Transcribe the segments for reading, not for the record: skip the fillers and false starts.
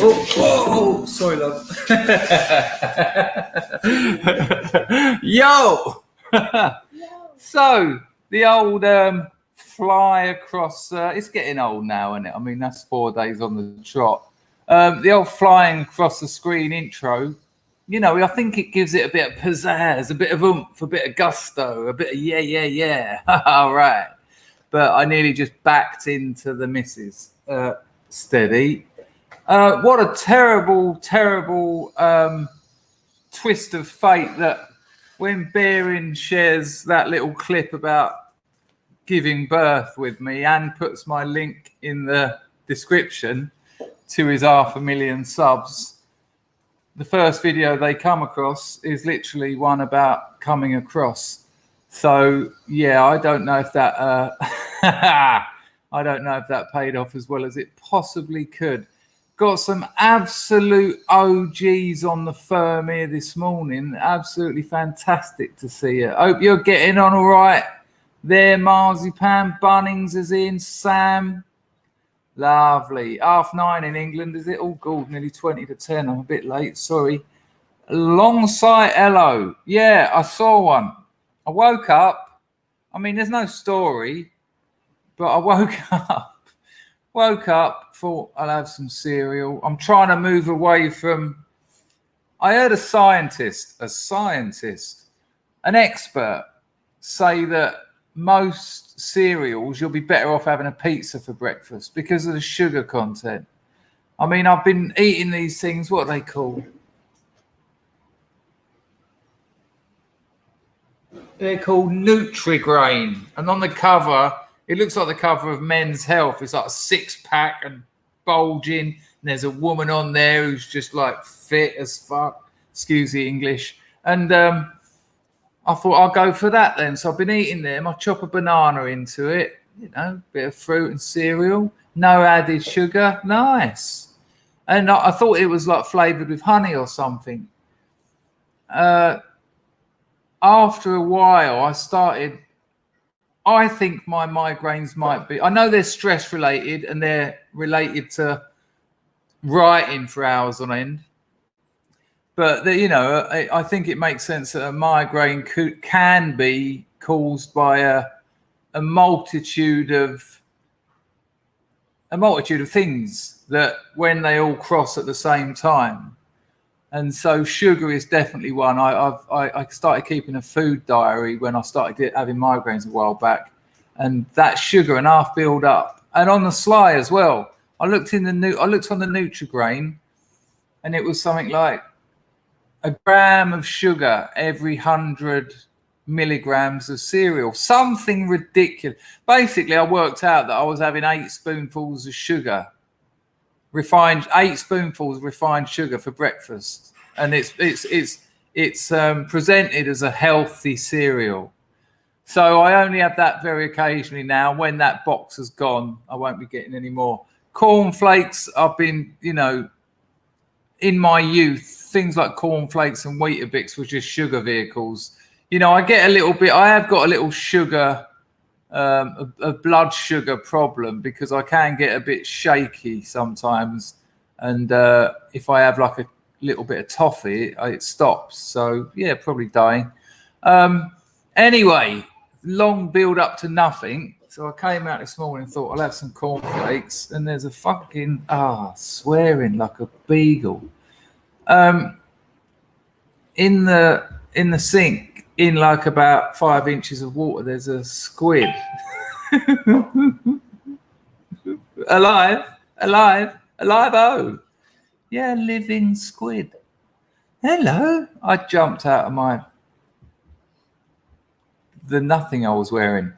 Oh, sorry, love. Yo! So, the old fly across, it's getting old now, isn't it? I mean, that's 4 days on the trot. The old flying across the screen intro, you know, I think it gives it a bit of pizzazz, a bit of oomph, a bit of gusto, a bit of yeah. All right. But I nearly just backed into the missus. Steady. What a terrible twist of fate that when Bearing shares that little clip about giving birth with me and puts my link in the description to his 500,000 subs, the first video they come across is literally one about coming across. So yeah, I don't know if that I don't know if that paid off as well as it possibly could. Got some absolute OGs on the firm here this morning. Absolutely fantastic to see you. Hope you're getting on all right there. Marzipan Bunnings is in. Sam, lovely. 9:30 in England, is it? Oh, good. Nearly 20 to 10. I'm a bit late. Sorry. Longsight, hello. Yeah, I saw one. I woke up. I mean, there's no story, but I woke up, thought I'll have some cereal. I'm trying to move away from. I heard a scientist, an expert, say that most cereals you'll be better off having a pizza for breakfast because of the sugar content. I mean, I've been eating these things, what are they called? They're called Nutri-Grain. And on the cover, it looks like the cover of Men's Health. It's like a 6-pack and bulging. And there's a woman on there who's just like fit as fuck. Excuse the English. And I thought I'll go for that then. So I've been eating them. I chop a banana into it. You know, bit of fruit and cereal. No added sugar. Nice. And I thought it was like flavored with honey or something. After a while, I think my migraines might be, I know they're stress related and they're related to writing for hours on end. But, you know, I think it makes sense that a migraine can be caused by a multitude of things that when they all cross at the same time. And so sugar is definitely one. I started keeping a food diary when I started having migraines a while back, and that sugar and half build up. And on the sly as well, I looked on the Nutri-Grain, and it was something like a gram of sugar every 100 milligrams of cereal. Something ridiculous. Basically, I worked out that I was having 8 spoonfuls of sugar. 8 spoonfuls of refined sugar for breakfast, and it's presented as a healthy cereal. So I only have that very occasionally now. When that box has gone, I won't be getting any more. Cornflakes, I've been, you know, in my youth, things like cornflakes and Weetabix were just sugar vehicles. You know, I get a little bit. I have got a little sugar. A blood sugar problem because I can get a bit shaky sometimes, and if I have like a little bit of toffee, it stops. So yeah, probably dying. Anyway, long build up to nothing. So I came out this morning and thought I'll have some cornflakes, and there's a fucking swearing like a beagle in the sink. In like about 5 inches of water, there's a squid. alive. Oh, yeah, living squid. Hello. I jumped out of the nothing I was wearing.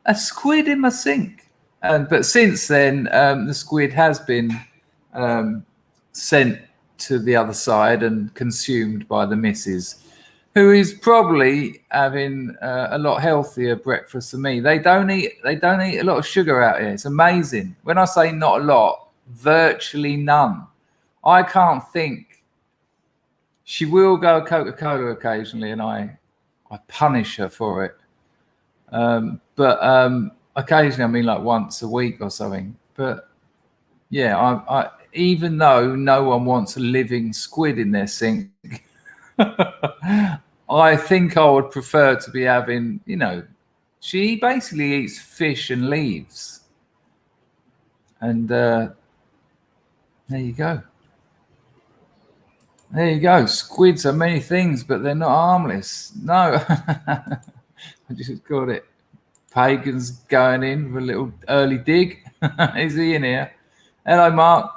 A squid in my sink. But since then, the squid has been sent to the other side and consumed by the missus, who is probably having a lot healthier breakfast than me. They don't eat a lot of sugar out here. It's amazing. When I say not a lot, virtually none. I can't think. She will go Coca-Cola occasionally, and I punish her for it. But occasionally, I mean like once a week or something. But yeah, even though no one wants a living squid in their sink, I think I would prefer to be having, you know, she basically eats fish and leaves. And there you go. There you go. Squids are many things, but they're not harmless. No. I just got it. Pagan's going in for a little early dig. Is he in here? Hello, Mark.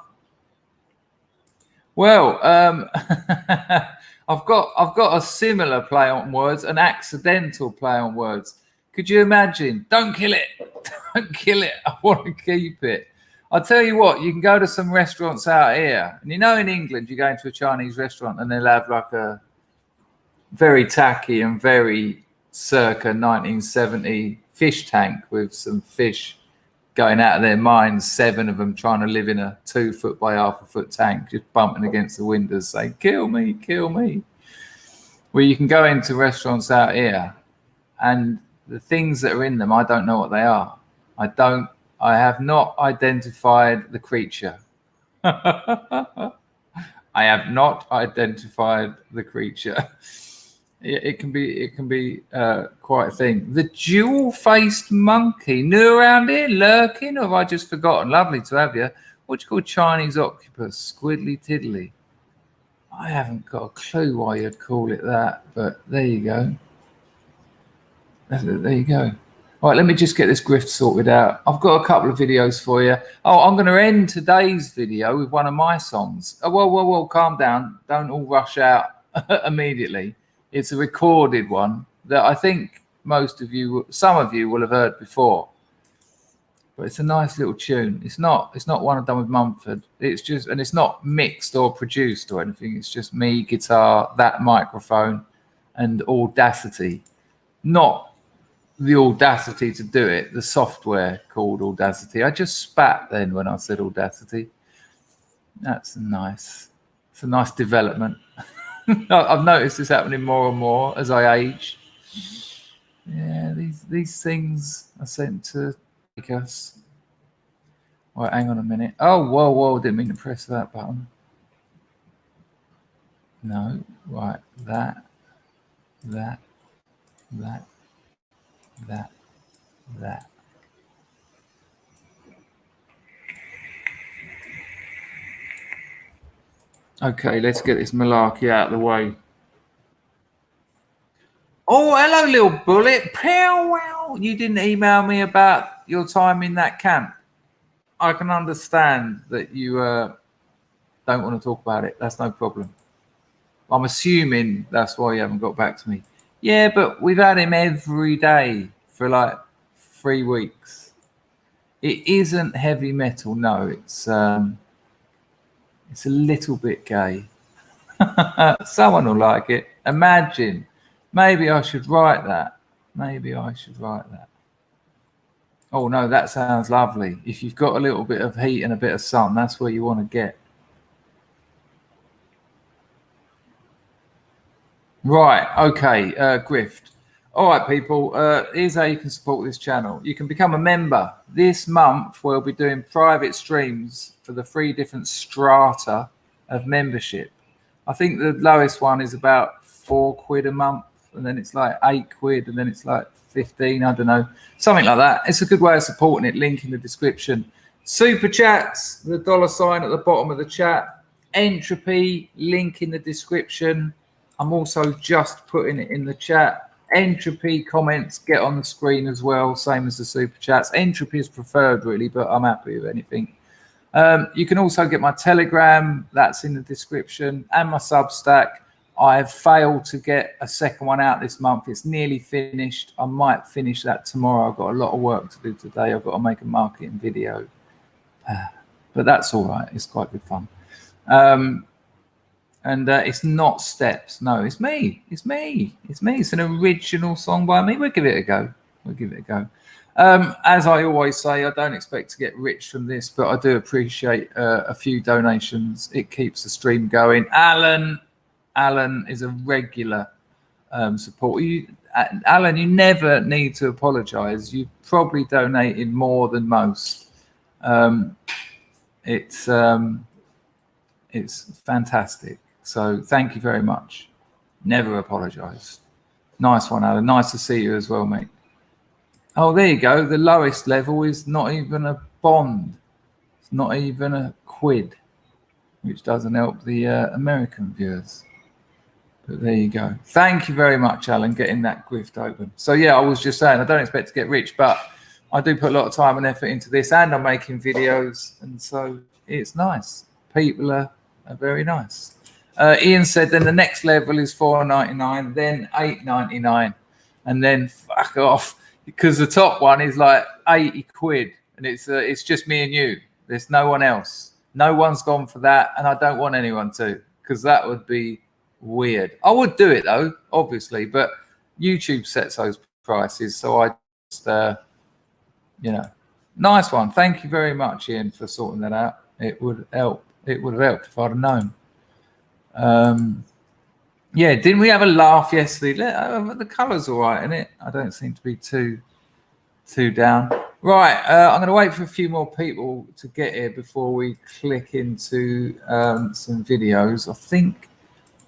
Well, I've got a similar play on words, an accidental play on words. Could you imagine? Don't kill it. Don't kill it. I want to keep it. I'll tell you what, you can go to some restaurants out here. And you know, in England, you go into a Chinese restaurant and they'll have like a very tacky and very circa 1970 fish tank with some fish going out of their minds, 7 of them trying to live in a 2 foot by 1/2 foot tank, just bumping against the windows saying, kill me, kill me. Well, you can go into restaurants out here and the things that are in them, I don't know what they are. I have not identified the creature. I have not identified the creature. It can be quite a thing. The dual-faced monkey, new around here, lurking, or have I just forgotten? Lovely to have you. What do you call Chinese octopus? Squidly tiddly. I haven't got a clue why you'd call it that, but there you go. There you go. All right, let me just get this grift sorted out. I've got a couple of videos for you. Oh, I'm going to end today's video with one of my songs. Oh, whoa, calm down. Don't all rush out immediately. It's a recorded one that I think some of you will have heard before. But it's a nice little tune. It's not one I've done with Mumford. It's just, and it's not mixed or produced or anything. It's just me, guitar, that microphone, and Audacity. Not the Audacity to do it, the software called Audacity. I just spat then when I said Audacity. It's a nice development. I've noticed this happening more and more as I age. Yeah, these things are sent to take us. All right, hang on a minute. Oh, whoa, didn't mean to press that button. No, right, that. Okay, let's get this malarkey out of the way. Oh, hello, little bullet. Pow, wow. You didn't email me about your time in that camp. I can understand that you don't want to talk about it. That's no problem. I'm assuming that's why you haven't got back to me. Yeah, but we've had him every day for like 3 weeks. It isn't heavy metal, no. It's a little bit gay. Someone will like it. Imagine. Maybe I should write that. Oh, no, that sounds lovely. If you've got a little bit of heat and a bit of sun, that's where you want to get. Right, okay, grift. All right, people, here's how you can support this channel. You can become a member. This month, we'll be doing private streams for the 3 different strata of membership. I think the lowest one is about £4 a month, and then it's like £8, and then it's like 15, I don't know, something like that. It's a good way of supporting it. Link in the description. Super chats, the $sign at the bottom of the chat. Entropy, link in the description. I'm also just putting it in the chat. Entropy comments get on the screen as well, same as the super chats. Entropy is preferred, really, but I'm happy with anything. You can also get my Telegram, that's in the description, and my Substack. I've failed to get a second one out this month. It's nearly finished. I might finish that tomorrow. I've got a lot of work to do today. I've got to make a marketing video. But that's all right. It's quite good fun. And it's not steps. No, it's me. It's an original song by me. We'll give it a go. As I always say, I don't expect to get rich from this, but I do appreciate a few donations. It keeps the stream going. Alan is a regular supporter. Alan, you never need to apologize. You've probably donated more than most. It's fantastic. So thank you very much. Never apologise. Nice one, Alan. Nice to see you as well, mate. Oh, there you go. The lowest level is not even a bond. It's not even a quid, which doesn't help the American viewers. But there you go. Thank you very much, Alan, getting that grift open. So yeah, I was just saying, I don't expect to get rich, but I do put a lot of time and effort into this, and I'm making videos, and so it's nice. People are very nice. Ian said then the next level is $4.99, then $8.99, and then fuck off, because the top one is like 80 quid, and it's just me and you. There's no one else. No one's gone for that, and I don't want anyone to, because that would be weird. I would do it though, obviously, but YouTube sets those prices, so I just you know. Nice one. Thank you very much, Ian, for sorting that out. It would help. It would have helped if I'd have known. Yeah, didn't we have a laugh yesterday? The colour's all right, isn't it? I don't seem to be too down. Right, I'm going to wait for a few more people to get here before we click into some videos. I think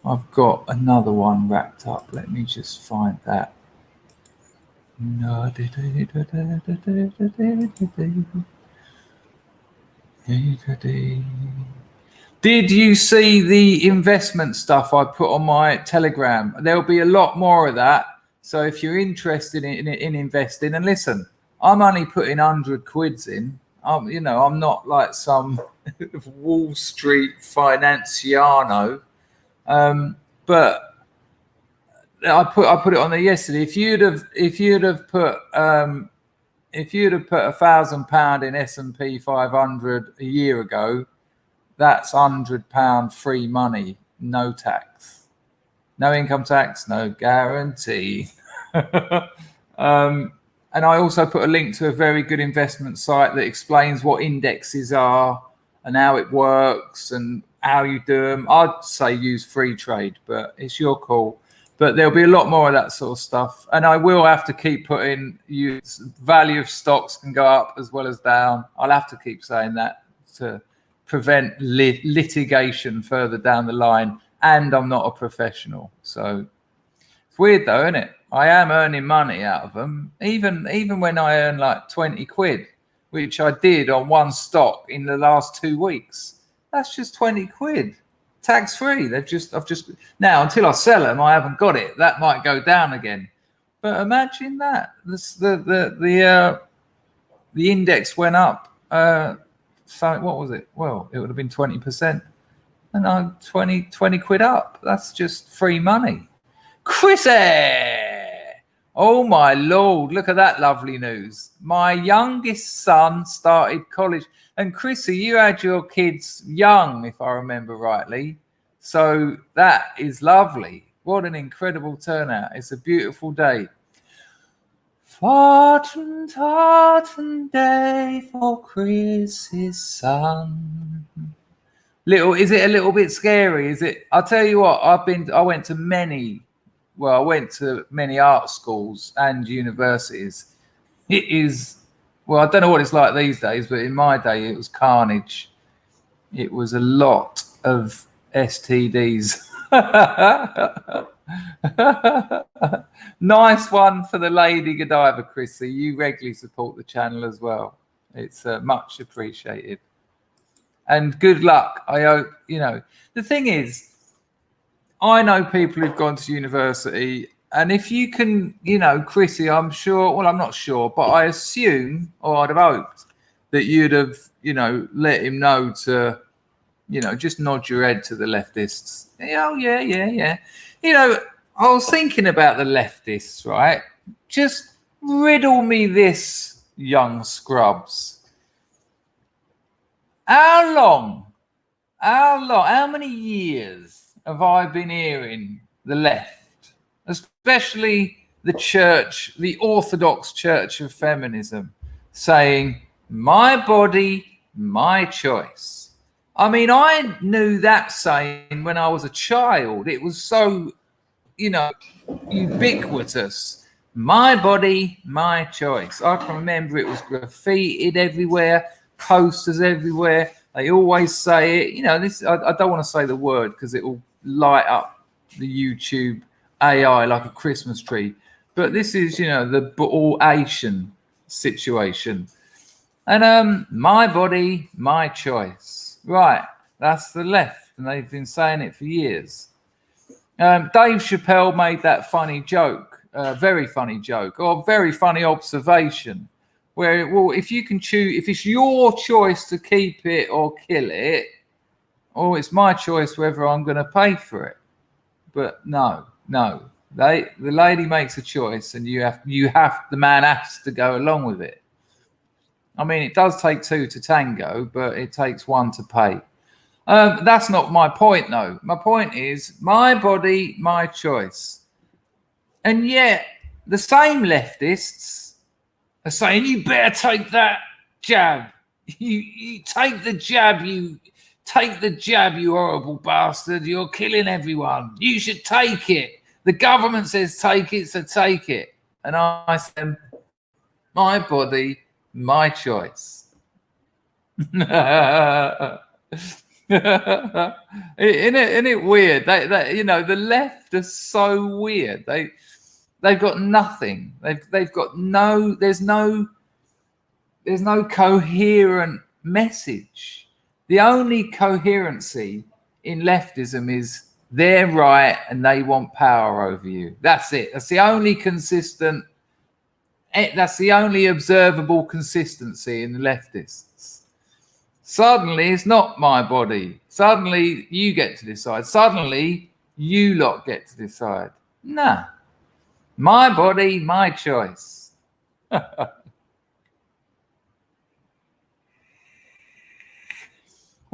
I've got another one wrapped up. Let me just find that. No. Did you see the investment stuff I put on my Telegram? There'll be a lot more of that. So if you're interested in investing, and listen, I'm only putting 100 quids in. You know, I'm not like some Wall Street financiano. But I put it on there yesterday. If you'd have put £1,000 in S&P 500 a year ago, that's £100 free money, no tax, no income tax, no guarantee. And I also put a link to a very good investment site that explains what indexes are and how it works and how you do them. I'd say use free trade, but it's your call. But there'll be a lot more of that sort of stuff. And I will have to keep putting value of stocks can go up as well as down. I'll have to keep saying that to prevent litigation further down the line. And I'm not a professional. So it's weird though, isn't it? I am earning money out of them. Even when I earn like 20 quid, which I did on one stock in the last 2 weeks. That's just 20 quid. Tax free. I've just now, until I sell them, I haven't got it. That might go down again. But imagine that. The index went up. So what was it? Well, it would have been 20%. And I'm 20 quid up. That's just free money. Chrissy! Oh my Lord, look at that lovely news. My youngest son started college. And Chrissy, you had your kids young, if I remember rightly. So that is lovely. What an incredible turnout. It's a beautiful day. Fortune day for Chris's son. Is it a little bit scary? Is it? I'll tell you what, I went to many art schools and universities. It is, well, I don't know what it's like these days, but in my day, it was carnage. It was a lot of STDs. Nice one for the Lady Godiva, Chrissy. You regularly support the channel as well. It's much appreciated. And good luck. I hope, the thing is, I know people who've gone to university, and if you can, Chrissy, I'm sure, well, I'm not sure, but I assume, or I'd have hoped, that you'd have, let him know to, just nod your head to the leftists. Oh, yeah. I was thinking about the leftists, right? Just riddle me this, young scrubs. How many years have I been hearing the left, especially the church, the Orthodox Church of Feminism, saying, my body, my choice? I mean, I knew that saying when I was a child. It was so, ubiquitous. My body, my choice. I can remember it was graffitied everywhere, posters everywhere. They always say it. You know, this. I don't want to say the word because it will light up the YouTube AI like a Christmas tree. But this is, you know, the Asian situation. And my body, my choice. Right, that's the left, and they've been saying it for years. Dave Chappelle made that funny joke, very funny joke, or very funny observation, where, well, if you can choose, if it's your choice to keep it or kill it, or it's my choice whether I'm going to pay for it. But no. The lady makes a choice, and the man has to go along with it. I mean, it does take two to tango, but it takes one to pay. That's not my point, though. My point is my body, my choice. And yet, the same leftists are saying, you better take that jab. You take the jab, you horrible bastard. You're killing everyone. You should take it. The government says take it, so take it. And I said, my body, my choice. Isn't it weird? They, you know, the left are so weird. They've got nothing. They've got no. There's no coherent message. The only coherency in leftism is they're right and they want power over you. That's it. That's the only consistent. That's the only observable consistency in the leftists. Suddenly, it's not my body. Suddenly, you get to decide. Suddenly, you lot get to decide. Nah. My body, my choice. Well,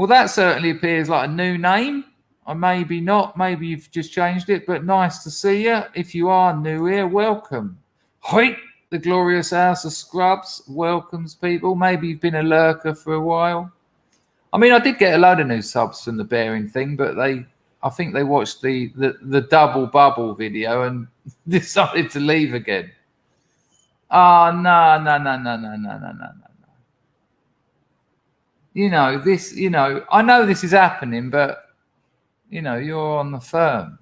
that certainly appears like a new name. Or maybe not. Maybe you've just changed it. But nice to see you. If you are new here, welcome. HOIT, the glorious House of Scrubs, welcomes people. Maybe you've been a lurker for a while. I mean, I did get a load of new subs from the bearing thing, but I think they watched the double bubble video and decided to leave again. Oh, no. You know, this, you know, I know this is happening, but, you know, you're on the firm.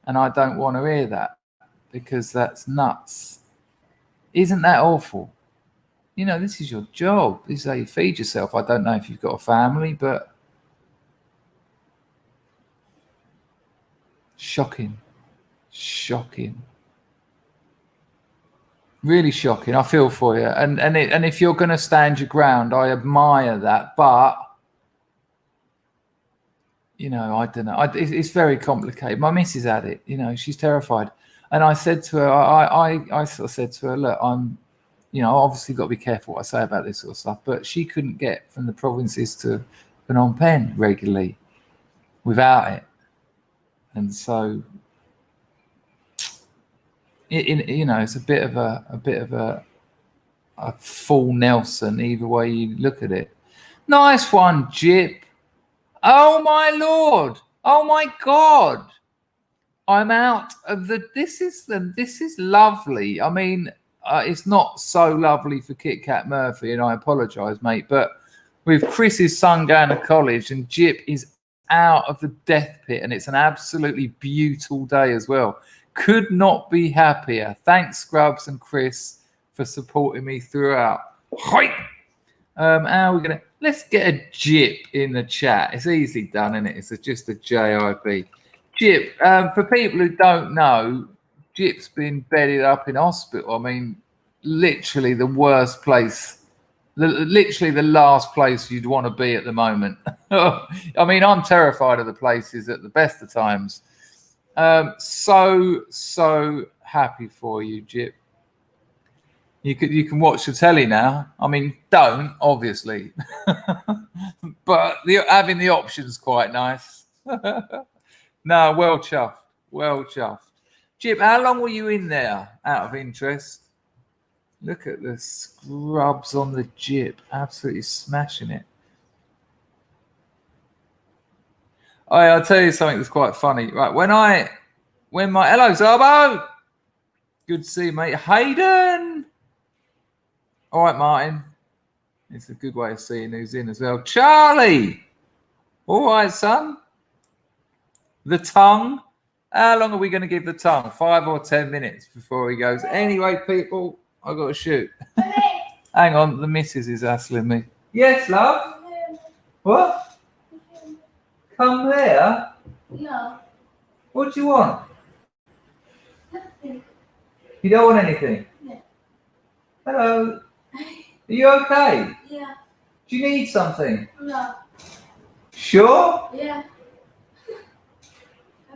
And I don't want to hear that because that's nuts. Isn't that awful? You know, this is your job. This is how you feed yourself. I don't know if you've got a family, but shocking. Really shocking. I feel for you. And if you're going to stand your ground, I admire that. But, you know, I don't know. It's very complicated. My missus had it. You know, she's terrified. And I said to her, I sort of said to her, look, you know, obviously got to be careful what I say about this sort of stuff. But she couldn't get from the provinces to Phnom Penh regularly without it. And so, you know, it's a bit of a full Nelson either way you look at it. Nice one, Jip. Oh my Lord! Oh my God! I'm out of this is lovely. I mean, it's not so lovely for Kit Kat Murphy, and I apologise, mate. But with Chris's son going to college and Jip is out of the death pit, and it's an absolutely beautiful day as well. Could not be happier. Thanks, Scrubs and Chris, for supporting me throughout. HOIT! How are we gonna? Let's get a Jip in the chat. It's easily done, isn't it? It's just a JIB. Jip. For people who don't know, Jip's been bedded up in hospital. I mean, literally the worst place. Literally the last place you'd want to be at the moment. I mean, I'm terrified of the places at the best of times. So happy for you, Jip. You can watch the telly now. I mean, don't obviously, but having the option's quite nice. No, well chuffed. Jip, how long were you in there? Out of interest. Look at the scrubs on the Jip, absolutely smashing it. I'll tell you something that's quite funny. Right, when my hello Zarbo, good to see you, mate. Hayden. All right, Martin. It's a good way of seeing who's in as well. Charlie! All right, son. The tongue. How long are we going to give the tongue? 5 or 10 minutes before he goes. Anyway, people, I've got to shoot. Hang on, the missus is hassling me. Yes, love? What? Come there? No. What do you want? Nothing. You don't want anything? No. Hello? Are you okay? Yeah. Do you need something? No. Sure? Yeah.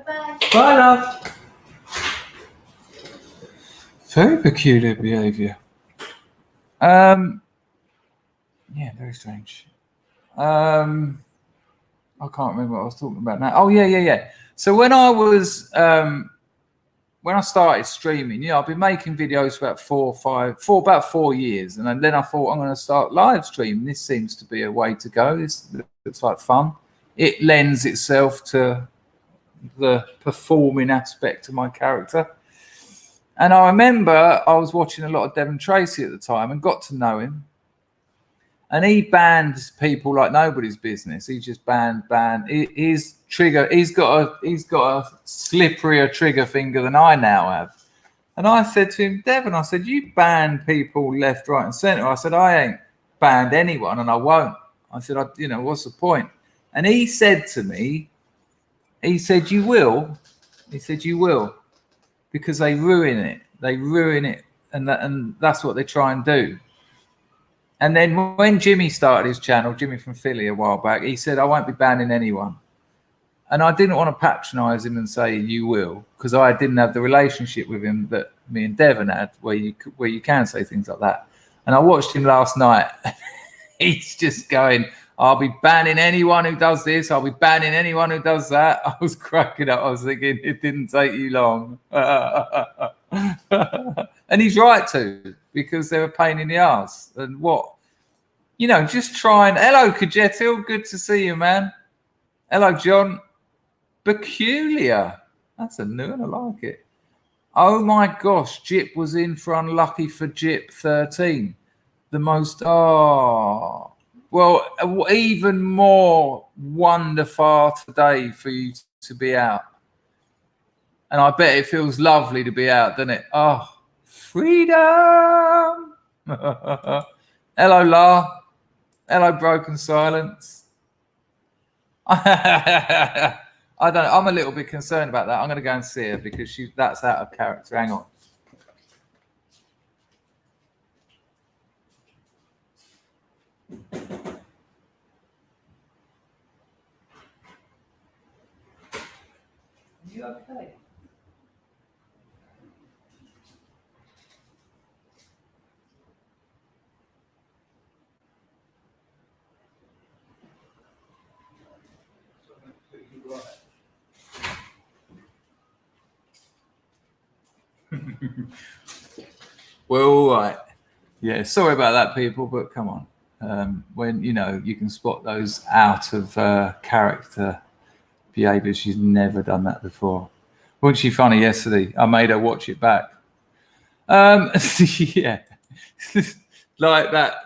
Bye-bye. Bye, love. Very peculiar behaviour. Yeah, very strange. I can't remember what I was talking about now. Oh, yeah. So when I was when I started streaming, you know, I've been making videos for about 4 years, and then I thought I'm going to start live streaming. This seems to be a way to go. This looks like fun. It lends itself to the performing aspect of my character. And I remember I was watching a lot of Devon Tracy at the time and got to know him. And he banned people like nobody's business. He just banned. His trigger. He's got a slipperier trigger finger than I now have. And I said to him, Devon, I said, you ban people left, right, and centre. I said, I ain't banned anyone, and I won't. I said, what's the point? And he said to me, he said, you will. He said, you will, because they ruin it. They ruin it, and that's what they try and do. And then when Jimmy started his channel, Jimmy from Philly a while back, he said, I won't be banning anyone. And I didn't want to patronize him and say, you will, because I didn't have the relationship with him that me and Devon had, where you can say things like that. And I watched him last night. He's just going, I'll be banning anyone who does this. I'll be banning anyone who does that. I was cracking up. I was thinking, it didn't take you long. And he's right to, because they're a pain in the ass. And just try and... Hello, Cagetail. Good to see you, man. Hello, John. Peculiar. That's a new one. I like it. Oh, my gosh. Jip was in for Unlucky for Jip 13. The most... Oh... Well, even more wonderful today for you to be out. And I bet it feels lovely to be out, doesn't it? Oh, freedom. Hello, La. Hello, Broken Silence. I don't know. I'm a little bit concerned about that. I'm going to go and see her because that's out of character. Hang on. You okay? Well, all right. Yeah, sorry about that, people, but come on. When you can spot those out of character behaviour. She's never done that before. Wasn't she funny yesterday? I made her watch it back. Yeah, like that.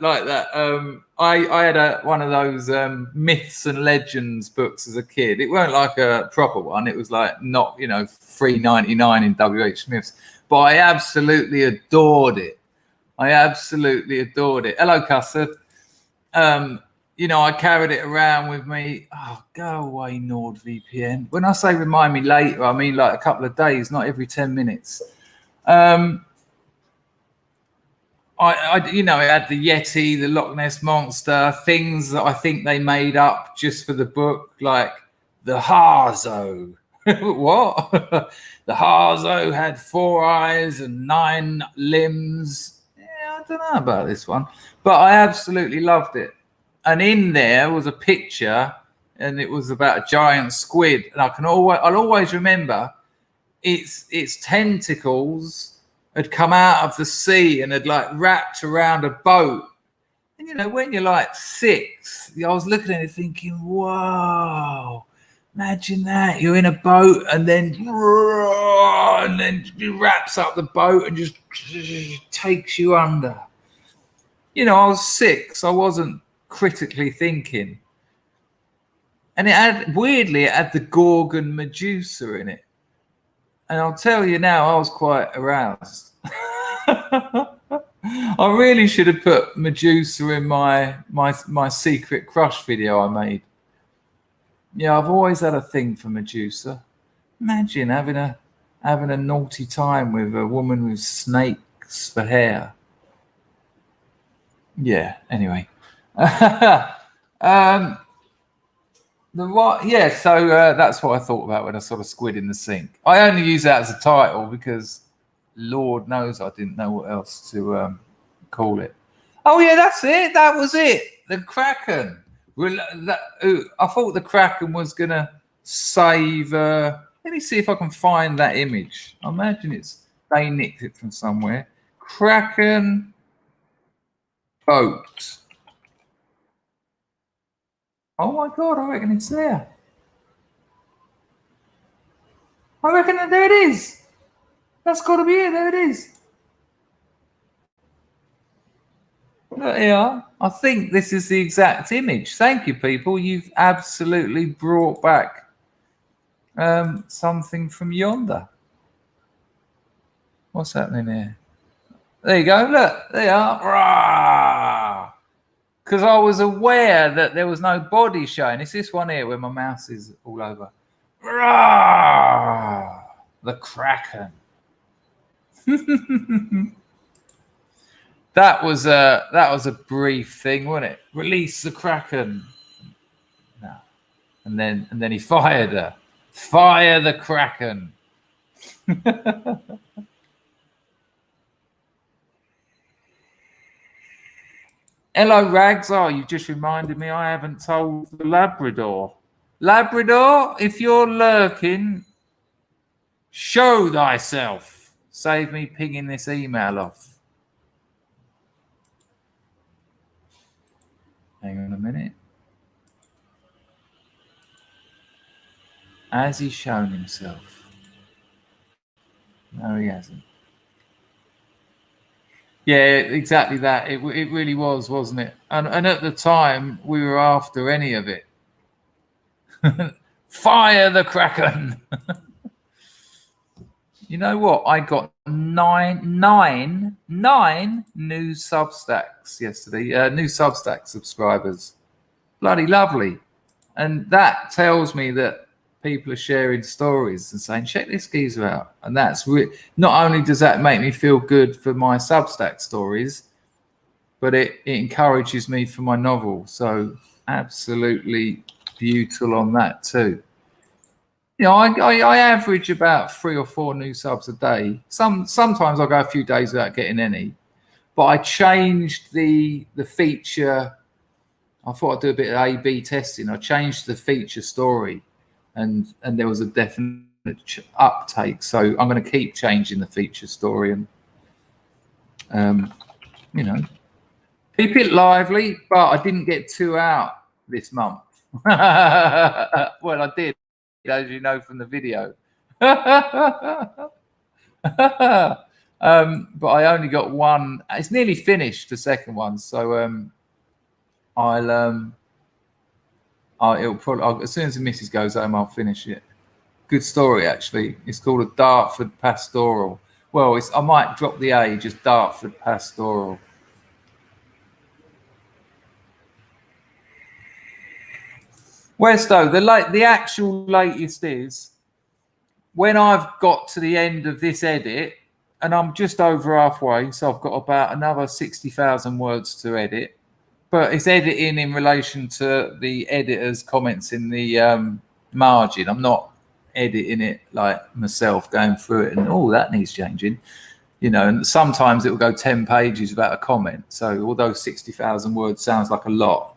I had one of those myths and legends books as a kid. It weren't like a proper one. It was like not $3.99 in WH Smith's, but I absolutely adored it. Hello, Custard. I carried it around with me. Oh, go away, NordVPN. When I say remind me later, I mean like a couple of days, not every 10 minutes. It had the Yeti, the Loch Ness Monster, things that I think they made up just for the book, like the Harzo. What? The Harzo had 4 eyes and 9 limbs. Yeah, I don't know about this one, but I absolutely loved it. And in there was a picture, and it was about a giant squid. And I'll always remember its tentacles had come out of the sea and had like wrapped around a boat. And when you're like 6, I was looking at it thinking, whoa, imagine that. You're in a boat and then it wraps up the boat and just takes you under. you know, I was 6. I wasn't critically thinking. And it had, weirdly, it had the Gorgon Medusa in it. And I'll tell you now, I was quite aroused. I really should have put Medusa in my secret crush video I made. Yeah, I've always had a thing for Medusa. Imagine having a naughty time with a woman with snakes for hair. Yeah. Anyway, So that's what I thought about when I saw the squid in the sink. I only use that as a title because Lord knows I didn't know what else to call it. Oh yeah, that's it. That was it. The Kraken. I thought the Kraken was gonna save. Let me see if I can find that image. I imagine they nicked it from somewhere. Kraken boat. Oh my God! I reckon it's there. I reckon that there it is. That's got to be it. There it is. Yeah, I think this is the exact image. Thank you, people. You've absolutely brought back something from yonder. What's happening here? There you go. Look, there you are. Because I was aware that there was no body showing. It's this one here where my mouse is all over. The Kraken. That was a brief thing, wasn't it? Release the Kraken. No. And then he fired her. Fire the Kraken. Hello, Rags. Oh, you just reminded me I haven't told the Labrador. Labrador, if you're lurking, show thyself. Save me pinging this email off. Hang on a minute. Has he shown himself? No, he hasn't. Yeah, exactly that. It really was, wasn't it? And at the time, we were after any of it. Fire the Kraken. You know what? I got nine new Substacks yesterday. New Substack subscribers. Bloody lovely. And that tells me that people are sharing stories and saying, check this geezer out. And that's not only does that make me feel good for my Substack stories, but it encourages me for my novel. So absolutely beautiful on that too. You know, I average about 3 or 4 new subs a day. Sometimes I'll go a few days without getting any. But I changed the feature. I thought I'd do a bit of A/B testing. I changed the feature story, and there was a definite uptake. So I'm going to keep changing the feature story and you know, keep it lively. But I didn't get 2 out this month. Well, I did, as you know from the video. But I only got 1. It's nearly finished, the second one. So it'll probably, as soon as the missus goes home, I'll finish it. Good story, actually. It's called A Dartford Pastoral. Well, I might drop the A, just Dartford Pastoral. Westo, the actual latest is when I've got to the end of this edit, and I'm just over halfway, so I've got about another 60,000 words to edit. But it's editing in relation to the editor's comments in the margin. I'm not editing it like myself, going through it and, oh, that needs changing. You know, and sometimes it will go 10 pages without a comment. So although 60,000 words sounds like a lot,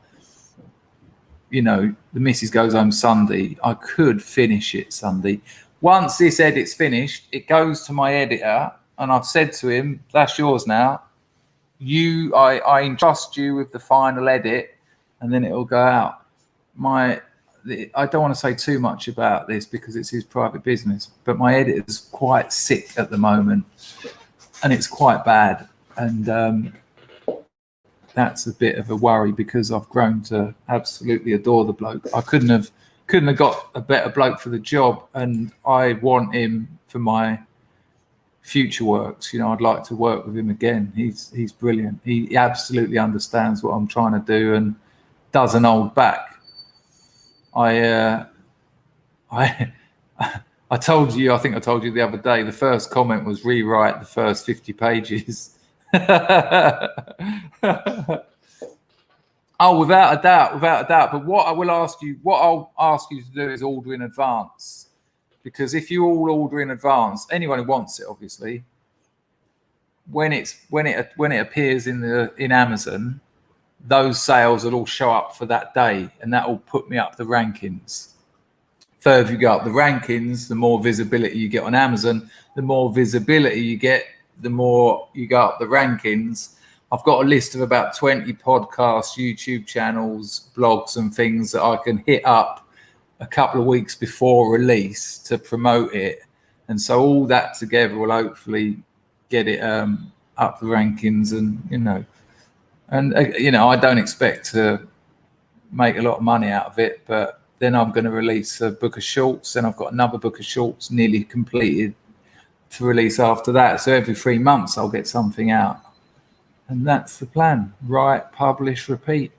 you know, the missus goes home Sunday. I could finish it Sunday. Once this edit's finished, it goes to my editor, and I've said to him, that's yours now. I entrust you with the final edit, and then it'll go out. I don't want to say too much about this because it's his private business, but my editor's quite sick at the moment, and it's quite bad. And that's a bit of a worry because I've grown to absolutely adore the bloke. I couldn't have got a better bloke for the job, and I want him for my future works. You know, I'd like to work with him again. He's brilliant. He absolutely understands what I'm trying to do and doesn't hold back. I told you, I think I told you the other day, the first comment was rewrite the first 50 pages. Oh, without a doubt. But what I'll ask you to do is order in advance. Because if you all order in advance, anyone who wants it, obviously, when it appears in Amazon, those sales will all show up for that day, and that will put me up the rankings. Further you go up the rankings, the more visibility you get on Amazon. The more visibility you get, the more you go up the rankings. I've got a list of about 20 podcasts, YouTube channels, blogs and things that I can hit up a couple of weeks before release to promote it. And so all that together will hopefully get it up the rankings. And, I don't expect to make a lot of money out of it, but then I'm going to release a book of shorts, and I've got another book of shorts nearly completed to release after that. So every 3 months I'll get something out. And that's the plan. Write, publish, repeat.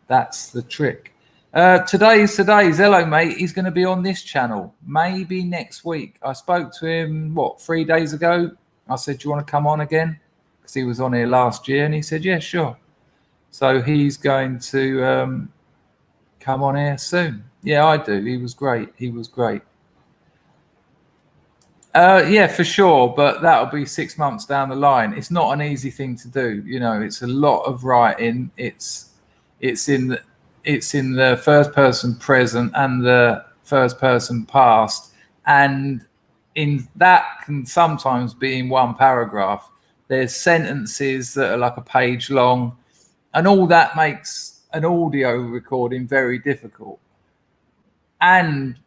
That's the trick. Today's Zello, mate. He's going to be on this channel maybe next week. I spoke to him, 3 days ago. I said, do you want to come on again? Because he was on here last year. And he said, yeah, sure. So he's going to come on here soon. Yeah, I do. He was great. Yeah, for sure. But that'll be 6 months down the line. It's not an easy thing to do. You know, it's a lot of writing. It's in the first person present and the first person past. And in that can sometimes be in one paragraph. There's sentences that are like a page long, and all that makes an audio recording very difficult. And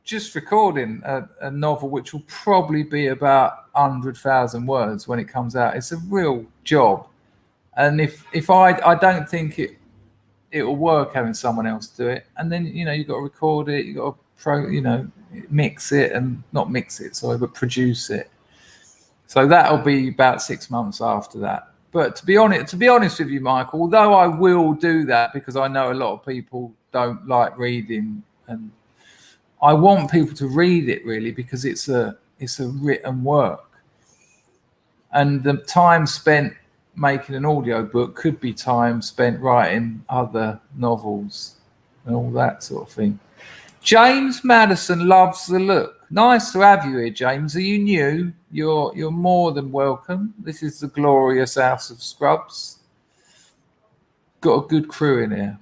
just recording a novel, which will probably be about 100,000 words when it comes out, it's a real job. And if I don't think it will work having someone else do it. And then, you've got to record it, you've got to mix it, and not mix it, sorry, but produce it. So that'll be about 6 months after that. But to be honest with you, Michael, although I will do that because I know a lot of people don't like reading, and I want people to read it really because it's a written work, and the time spent making an audio book could be time spent writing other novels and all that sort of thing. James Madison loves the look. Nice to have you here, James. Are you new? You're more than welcome. This is the glorious House of Scrubs. Got a good crew in here.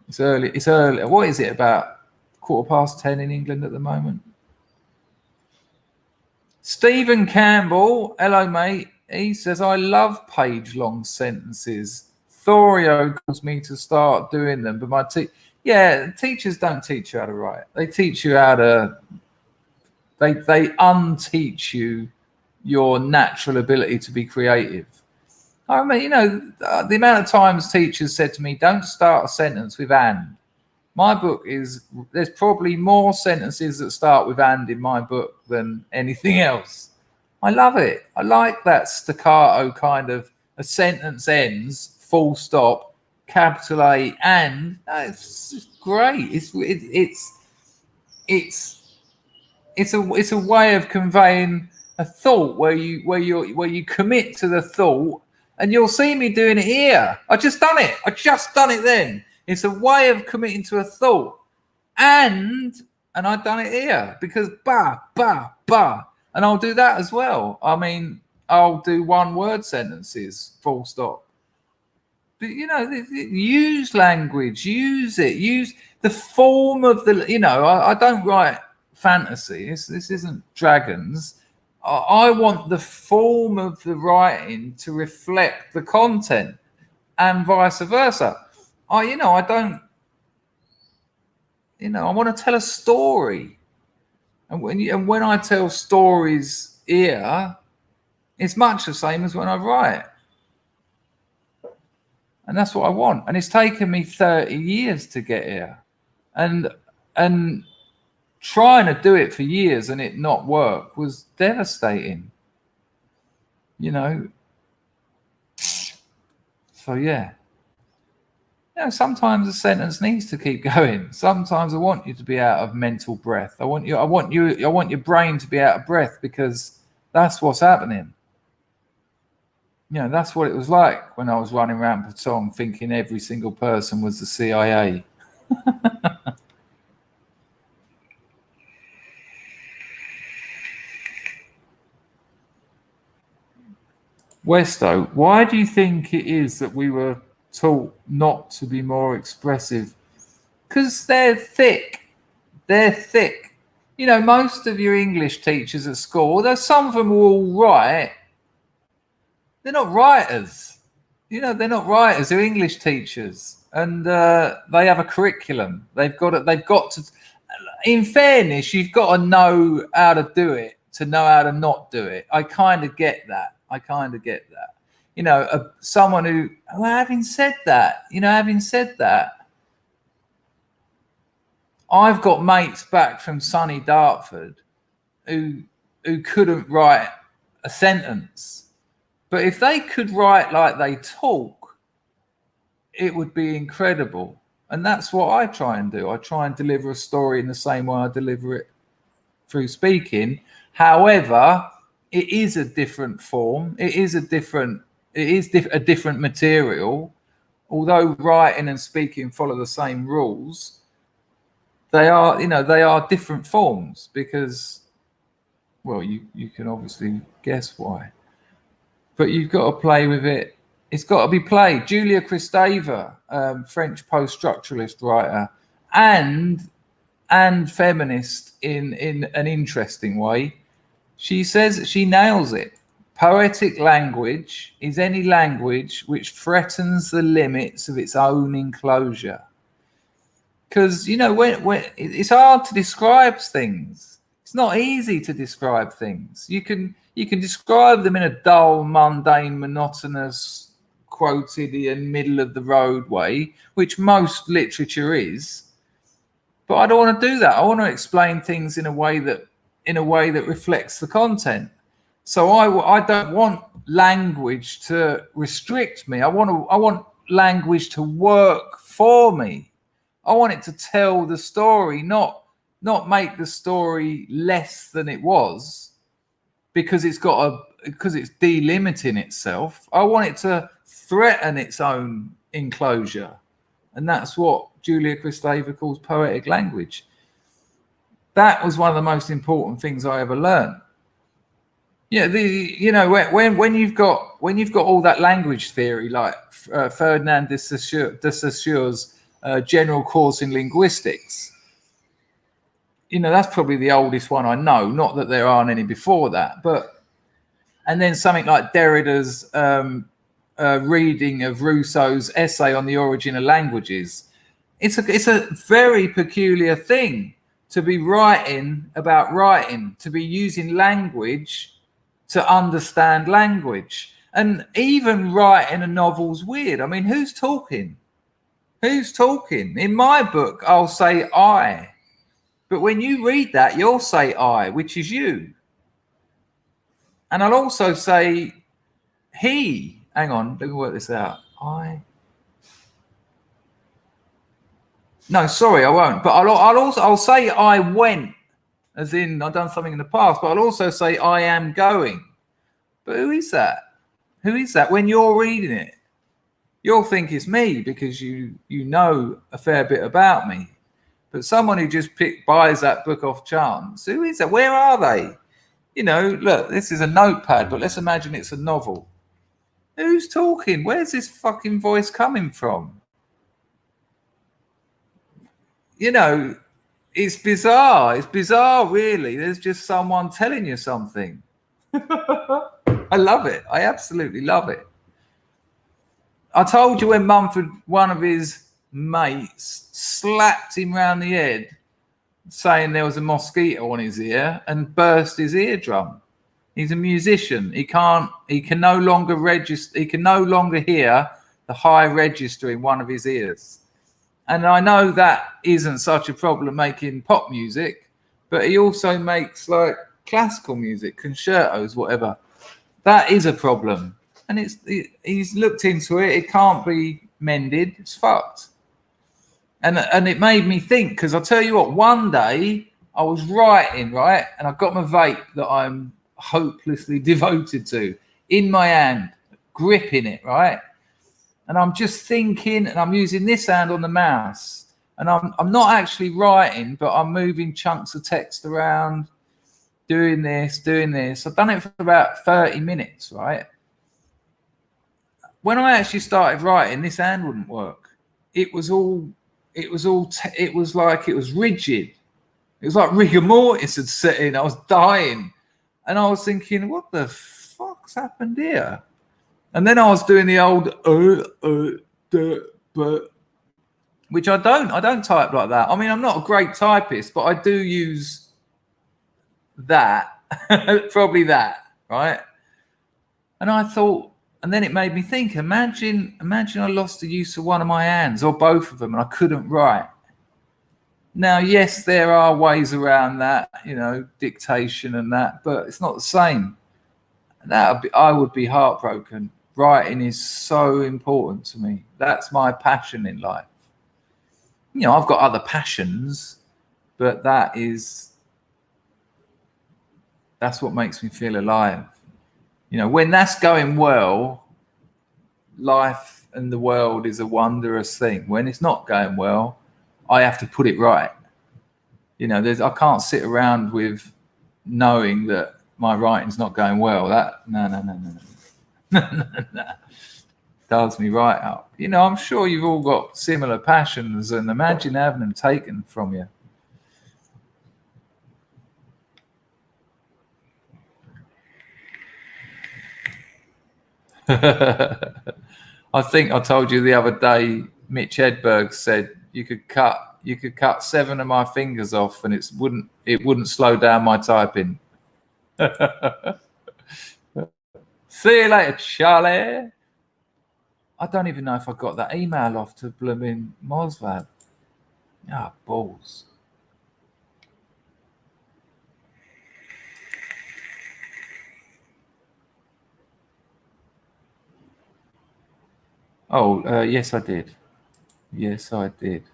It's early. What is it, about 10:15 in England at the moment? Stephen Campbell, hello, mate. He says, I love page-long sentences. Thorio calls me to start doing them, but my teachers don't teach you how to write. They teach you how to. They unteach you your natural ability to be creative. I mean, the amount of times teachers said to me, "Don't start a sentence with and." My book there's probably more sentences that start with and in my book than anything else. I love it. I like that staccato kind of, a sentence ends, full stop, capital A, and it's just great. It's a way of conveying a thought where you commit to the thought, and you'll see me doing it here. I just done it then. It's a way of committing to a thought, and I've done it here because ba, and I'll do that as well. I mean, I'll do one word sentences, full stop. But use language, use it, use the form of the. I don't write fantasy. This isn't dragons. I want the form of the writing to reflect the content, and vice versa. I don't. I want to tell a story, and when I tell stories here, it's much the same as when I write. And that's what I want. And it's taken me 30 years to get here. And trying to do it for years and it not work was devastating. You know. So yeah. You know, sometimes a sentence needs to keep going. Sometimes I want you to be out of mental breath. I want your brain to be out of breath, because that's what's happening. You know, that's what it was like when I was running around Patong thinking every single person was the CIA. Westo, why do you think it is that we were taught not to be more expressive? Because they're thick. They're thick. You know, most of your English teachers at school, although some of them are all right, they're not writers. You know, they're not writers. They're English teachers, and they have a curriculum. They've got to. In fairness, you've got to know how to do it to know how to not do it. I kind of get that. You know, someone who, having said that, I've got mates back from sunny Dartford who couldn't write a sentence. But if they could write like they talk, it would be incredible. And that's what I try and do. I try and deliver a story in the same way I deliver it through speaking. However, it is a different form. It is a different material. Although writing and speaking follow the same rules, they are different forms, because, well, you can obviously guess why. But you've got to play with it. It's got to be played. Julia Kristeva, French post-structuralist writer and feminist in an interesting way, she says, she nails it. Poetic language is any language which threatens the limits of its own enclosure. Because, you know, when it's hard to describe things. It's not easy to describe things. You can describe them in a dull, mundane, monotonous, quotidian, middle of the road way, which most literature is. But I don't want to do that. I want to explain things in a way that reflects the content. So I don't want language to restrict me. I want language to work for me. I want it to tell the story, not make the story less than it was, because it's delimiting itself. I want it to threaten its own enclosure. And that's what Julia Kristeva calls poetic language. That was one of the most important things I ever learned. Yeah, when you've got all that language theory, like Ferdinand de Saussure's general course in linguistics, you know, that's probably the oldest one I know. Not that there aren't any before that, and then something like Derrida's reading of Rousseau's essay on the origin of languages. It's a very peculiar thing to be writing about writing, to be using language to understand language. And even writing a novel's weird. I mean, who's talking? In my book, I'll say I. But when you read that, you'll say I, which is you. And I'll also say he. Hang on, let me work this out. No, sorry, I won't. But I'll say I went, as in I've done something in the past. But I'll also say I am going. But who is that? When you're reading it, you'll think it's me because you know a fair bit about me. But someone who just buys that book off chance, who is that? Where are they? You know, look, this is a notepad, but let's imagine it's a novel. Who's talking? Where's this fucking voice coming from? You know, it's bizarre. It's bizarre, really. There's just someone telling you something. I love it. I absolutely love it. I told you when Mumford, one of his mates, slapped him round the head, saying there was a mosquito on his ear, and burst his eardrum. He's a musician. He can no longer register. He can no longer hear the high register in one of his ears. And I know that isn't such a problem making pop music, but he also makes like classical music, concertos, whatever. That is a problem. And he's looked into it. It can't be mended. It's fucked. And it made me think, because I'll tell you what, one day I was writing, right? And I've got my vape that I'm hopelessly devoted to in my hand, gripping it, right? And I'm just thinking, and I'm using this hand on the mouse, and I'm not actually writing, but I'm moving chunks of text around, doing this. I've done it for about 30 minutes, right? When I actually started writing, this hand wouldn't work. It was like it was rigid. It was like rigor mortis had set in. I was dying. And I was thinking, what the fuck's happened here? And then I was doing the old which I don't type like that. I mean, I'm not a great typist, but I do use that, probably that, right? And I thought, and then it made me think, imagine I lost the use of one of my hands or both of them and I couldn't write. Now, yes, there are ways around that, you know, dictation and that, but it's not the same. I would be heartbroken. Writing is so important to me. That's my passion in life. You know, I've got other passions, but that's what makes me feel alive. You know, when that's going well, life and the world is a wondrous thing. When it's not going well, I have to put it right. You know, I can't sit around with knowing that my writing's not going well. No. Does me right up. You know, I'm sure you've all got similar passions, and imagine having them taken from you. I think I told you the other day, Mitch Hedberg said you could cut 7 of my fingers off and it wouldn't slow down my typing. See you later, Charlie. I don't even know if I got that email off to blooming Moslab. Ah, balls. Oh, yes, I did. Yes, I did.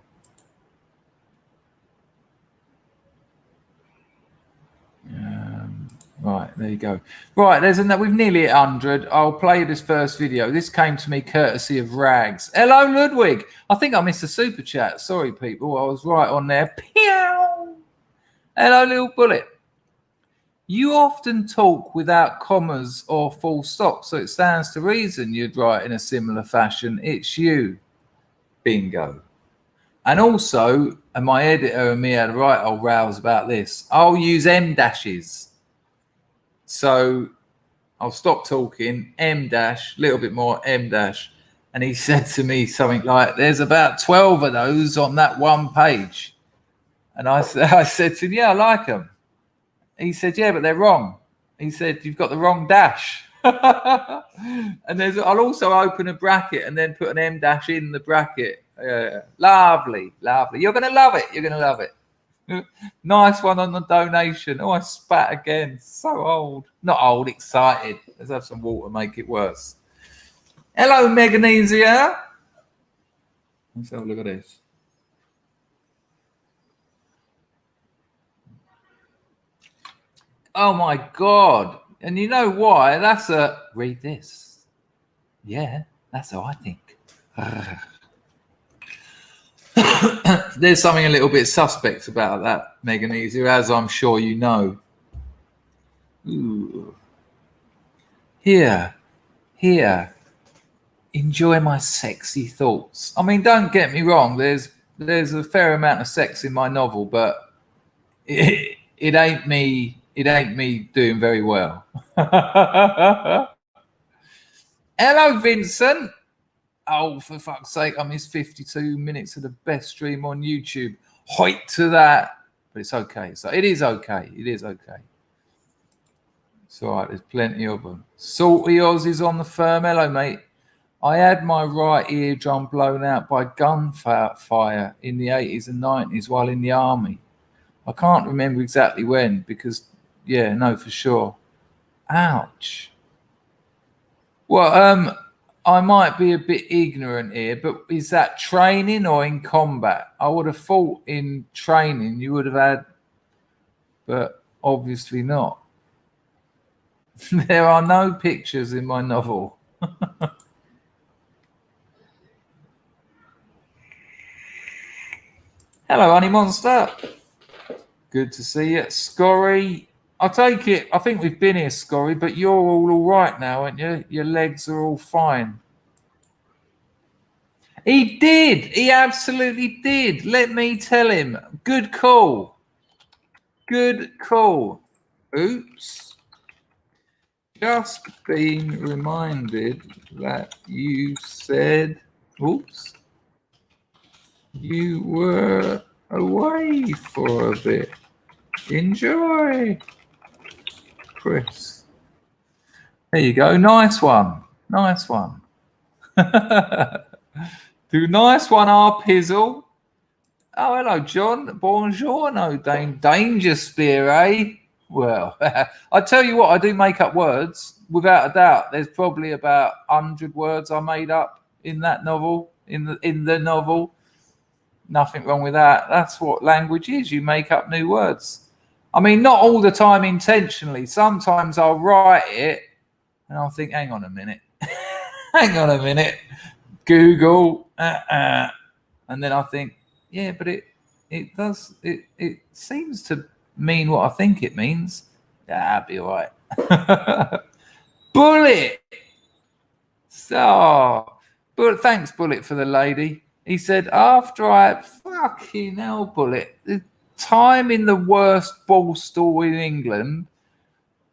Right, there you go. Right, we've nearly hit 100. I'll play this first video. This came to me courtesy of Rags. Hello, Ludwig. I think I missed a super chat. Sorry, people. I was right on there. Pew! Hello, little bullet. You often talk without commas or full stops, so it stands to reason you'd write in a similar fashion. It's you. Bingo. And also, and my editor and me had a right old rows about this, I'll use M dashes. So I'll stop talking, M dash, little bit more, M dash. And he said to me something like, there's about 12 of those on that one page. And I said to him, yeah, I like them. He said, yeah, but they're wrong. He said, you've got the wrong dash. And I'll also open a bracket and then put an M dash in the bracket. Lovely. You're going to love it. You're going to love it. Nice one on the donation. Oh, I spat again. So old. Not old, excited. Let's have some water, make it worse. Hello, Meganesia. Let's have a look at this. Oh, my God. And you know why? Read this. Yeah, that's how I think. There's something a little bit suspect about that, Meganesia, as I'm sure you know. Ooh. Here. Enjoy my sexy thoughts. I mean, don't get me wrong. There's a fair amount of sex in my novel, but it ain't me. It ain't me doing very well. Hello, Vincent. Oh, for fuck's sake, I missed 52 minutes of the best stream on YouTube. HOIT to that. But it's okay. So it is okay. It's all right. There's plenty of them. Salty Oz is on the firm. Hello, mate. I had my right eardrum blown out by gunfire in the 80s and 90s while in the army. I can't remember exactly when because, yeah, no, for sure. Ouch. Well, I might be a bit ignorant here, but is that training or in combat? I would have thought in training you would have had, but obviously not. There are no pictures in my novel. Hello, Honey Monster. Good to see you. Scorry, I take it, I think we've been here, Scorry, but you're all right now, aren't you? Your legs are all fine. He did. He absolutely did. Let me tell him. Good call. Good call. Oops. Just being reminded that you said, oops, you were away for a bit. Enjoy, Chris. There you go. Nice one. Nice one. Do nice one, our pizzle. Oh, hello, John. Buongiorno, danger spear, eh? Well, I tell you what, I do make up words without a doubt. There's probably about 100 words I made up in that novel, in the novel. Nothing wrong with that. That's what language is. You make up new words. I mean, not all the time intentionally. Sometimes I'll write it and I'll think, hang on a minute. Hang on a minute. Google. And then I think, yeah, but it does, it seems to mean what I think it means. Yeah, I'll be all right. Bullet. So, but thanks, Bullet, for the lady. He said, after I fucking hell, Bullet, the time in the worst ball store in England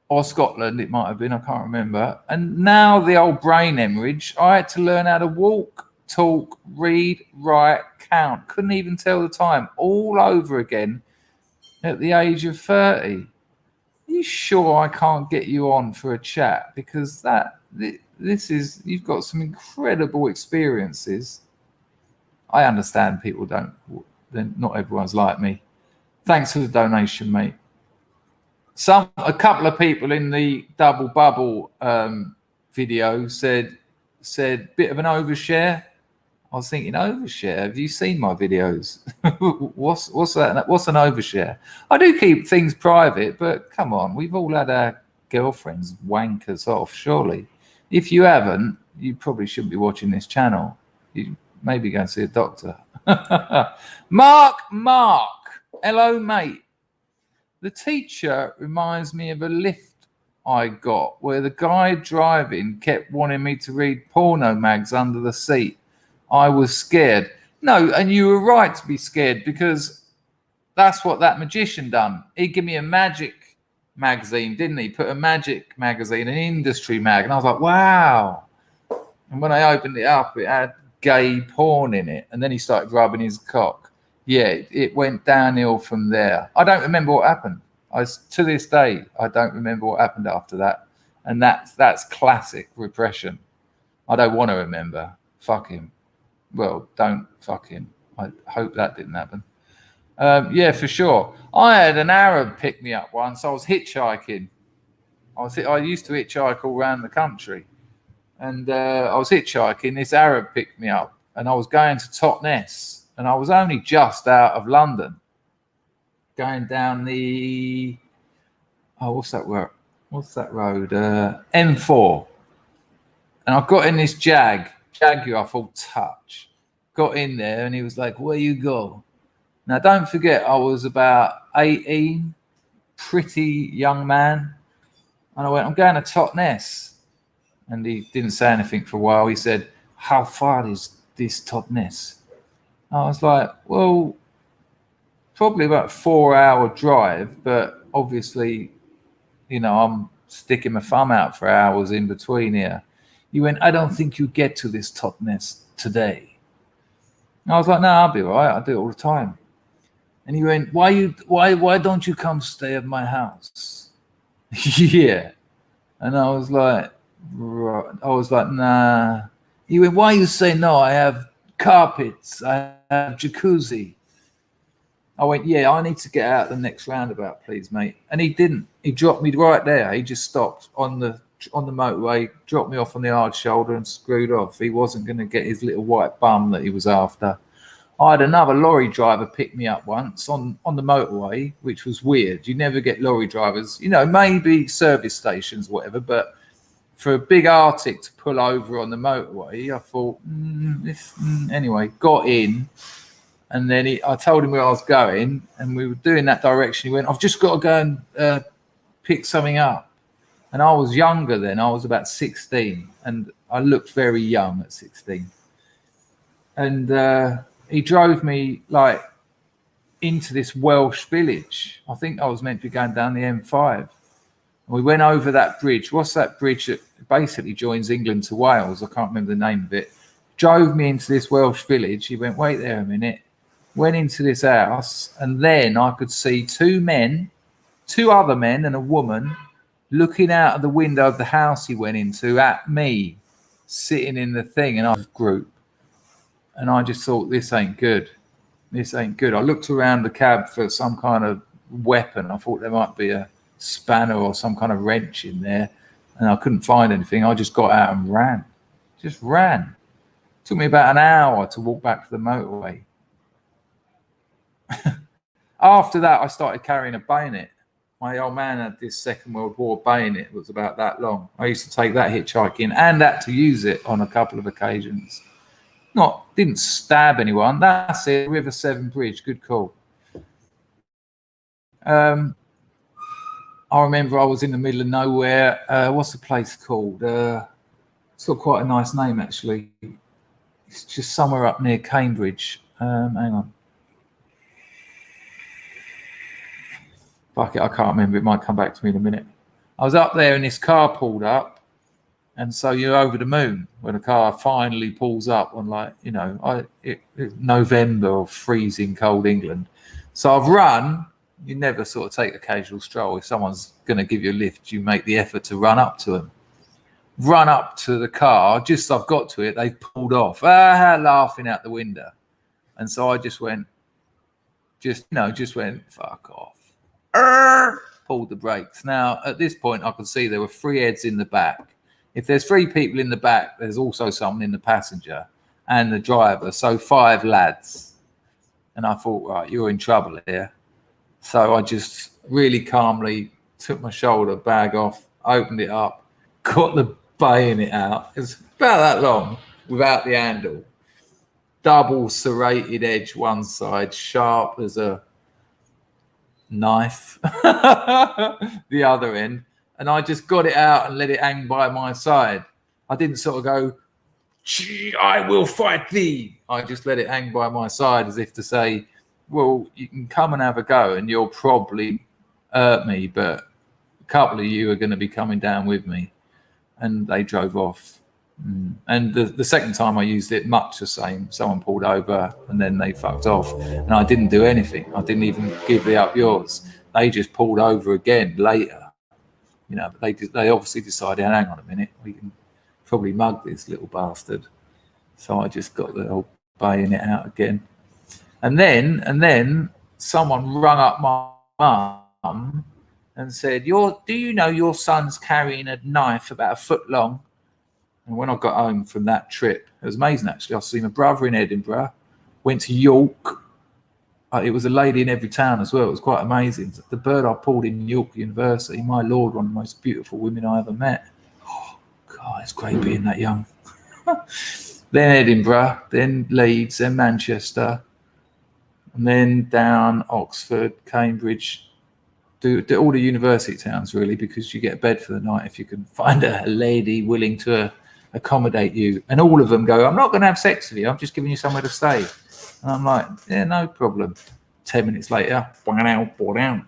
or Scotland, it might have been, I can't remember. And now the old brain hemorrhage, I had to learn how to walk, talk, read, write, count. Couldn't even tell the time all over again at the age of 30. Are you sure I can't get you on for a chat? Because this is, you've got some incredible experiences. I understand people don't, not everyone's like me. Thanks for the donation, mate. A couple of people in the double bubble video said bit of an overshare. I was thinking, overshare? Have you seen my videos? What's that? What's an overshare? I do keep things private, but come on, we've all had our girlfriends wank us off, surely. If you haven't, you probably shouldn't be watching this channel. You maybe go and see a doctor. Mark, hello, mate. The teacher reminds me of a lift I got where the guy driving kept wanting me to read porno mags under the seat. I was scared. No, and you were right to be scared because that's what that magician done. He gave me a magic magazine, didn't he? Put a magic magazine, an industry mag. And I was like, wow. And when I opened it up, it had gay porn in it. And then he started rubbing his cock. Yeah, it went downhill from there. I don't remember what happened. To this day, I don't remember what happened after that. And that's classic repression. I don't want to remember. Fuck him. Well, don't fuck him. I hope that didn't happen. Yeah, for sure. I had an Arab pick me up once. I was hitchhiking. I used to hitchhike all around the country. And I was hitchhiking. This Arab picked me up. And I was going to Totnes. And I was only just out of London. Going down the... Oh, what's that road? M4. And I got in this Jaguar full touch. Got in there and he was like, where you go? Now, don't forget, I was about 18, pretty young man. And I went, I'm going to Totnes. And he didn't say anything for a while. He said, how far is this Totnes? I was like, well, probably about a 4-hour drive. But obviously, I'm sticking my thumb out for hours in between here. He went, I don't think you get to this Totnes today. And I was like, no, I'll be all right. I do it all the time. And he went, why don't you come stay at my house? Yeah. And I was like, nah. He went, why are you saying no? I have carpets, I have jacuzzi. I went, yeah, I need to get out the next roundabout, please, mate. And he didn't. He dropped me right there. He just stopped on the motorway, dropped me off on the hard shoulder and screwed off. He wasn't going to get his little white bum that he was after. I had another lorry driver pick me up once on the motorway, which was weird. You never get lorry drivers, you know, maybe service stations, whatever, but for a big Arctic to pull over on the motorway, I thought, anyway, got in. And then I told him where I was going, and we were doing that direction. He went, I've just got to go and pick something up. And I was younger then. I was about 16, and I looked very young at 16. And he drove me like into this Welsh village. I think I was meant to be going down the M5. And we went over that bridge. What's that bridge that basically joins England to Wales? I can't remember the name of it. Drove me into this Welsh village. He went, wait there a minute. Went into this house, and then I could see two other men and a woman looking out of the window of the house he went into at me, sitting in the thing, and I was group. And I just thought, this ain't good. This ain't good. I looked around the cab for some kind of weapon. I thought there might be a spanner or some kind of wrench in there, and I couldn't find anything. I just got out and ran. Just ran. It took me about an hour to walk back to the motorway. After that, I started carrying a bayonet. My old man had this Second World War bayonet. It was about that long. I used to take that hitchhiking and had to use it on a couple of occasions. Didn't stab anyone. That's it. River Severn Bridge. Good call. I remember I was in the middle of nowhere. What's the place called? It's got quite a nice name, actually. It's just somewhere up near Cambridge. Hang on. Fuck it, I can't remember. It might come back to me in a minute. I was up there and this car pulled up. And so you're over the moon when a car finally pulls up on, like, you know, November or freezing cold England. So I've run. You never sort of take a casual stroll. If someone's going to give you a lift, you make the effort to run up to them. Run up to the car. Just as I've got to it, they've pulled off, laughing out the window. And so I just went, fuck off. Pulled the brakes. Now, at this point, I could see there were three heads in the back. If there's three people in the back, there's also someone in the passenger and the driver. So 5 lads. And I thought, right, you're in trouble here. So I just really calmly took my shoulder bag off, opened it up, got the bayonet out. It was about that long without the handle. Double serrated edge one side, sharp as a knife the other end, and I just got it out and let it hang by my side. I didn't sort of go, I will fight thee. I just let it hang by my side as if to say, well, you can come and have a go and you'll probably hurt me, but a couple of you are going to be coming down with me. And they drove off. And the second time I used it, much the same. Someone pulled over and then they fucked off, and I didn't do anything. I didn't even give the up yours. They just pulled over again later. You know, but they obviously decided, hang on a minute, we can probably mug this little bastard. So I just got the old bayonet out again. And then someone rung up my mum and said, do you know your son's carrying a knife about a foot long? And when I got home from that trip, it was amazing, actually. I see my brother in Edinburgh, went to York. It was a lady in every town as well. It was quite amazing. The bird I pulled in York University, my lord, one of the most beautiful women I ever met. Oh, God, it's great being that young. Then Edinburgh, then Leeds, then Manchester, and then down Oxford, Cambridge. Do all the university towns, really, because you get a bed for the night if you can find a lady willing to accommodate you. And all of them go, I'm not going to have sex with you, I'm just giving you somewhere to stay. And I'm like, yeah, no problem. 10 minutes later, go down.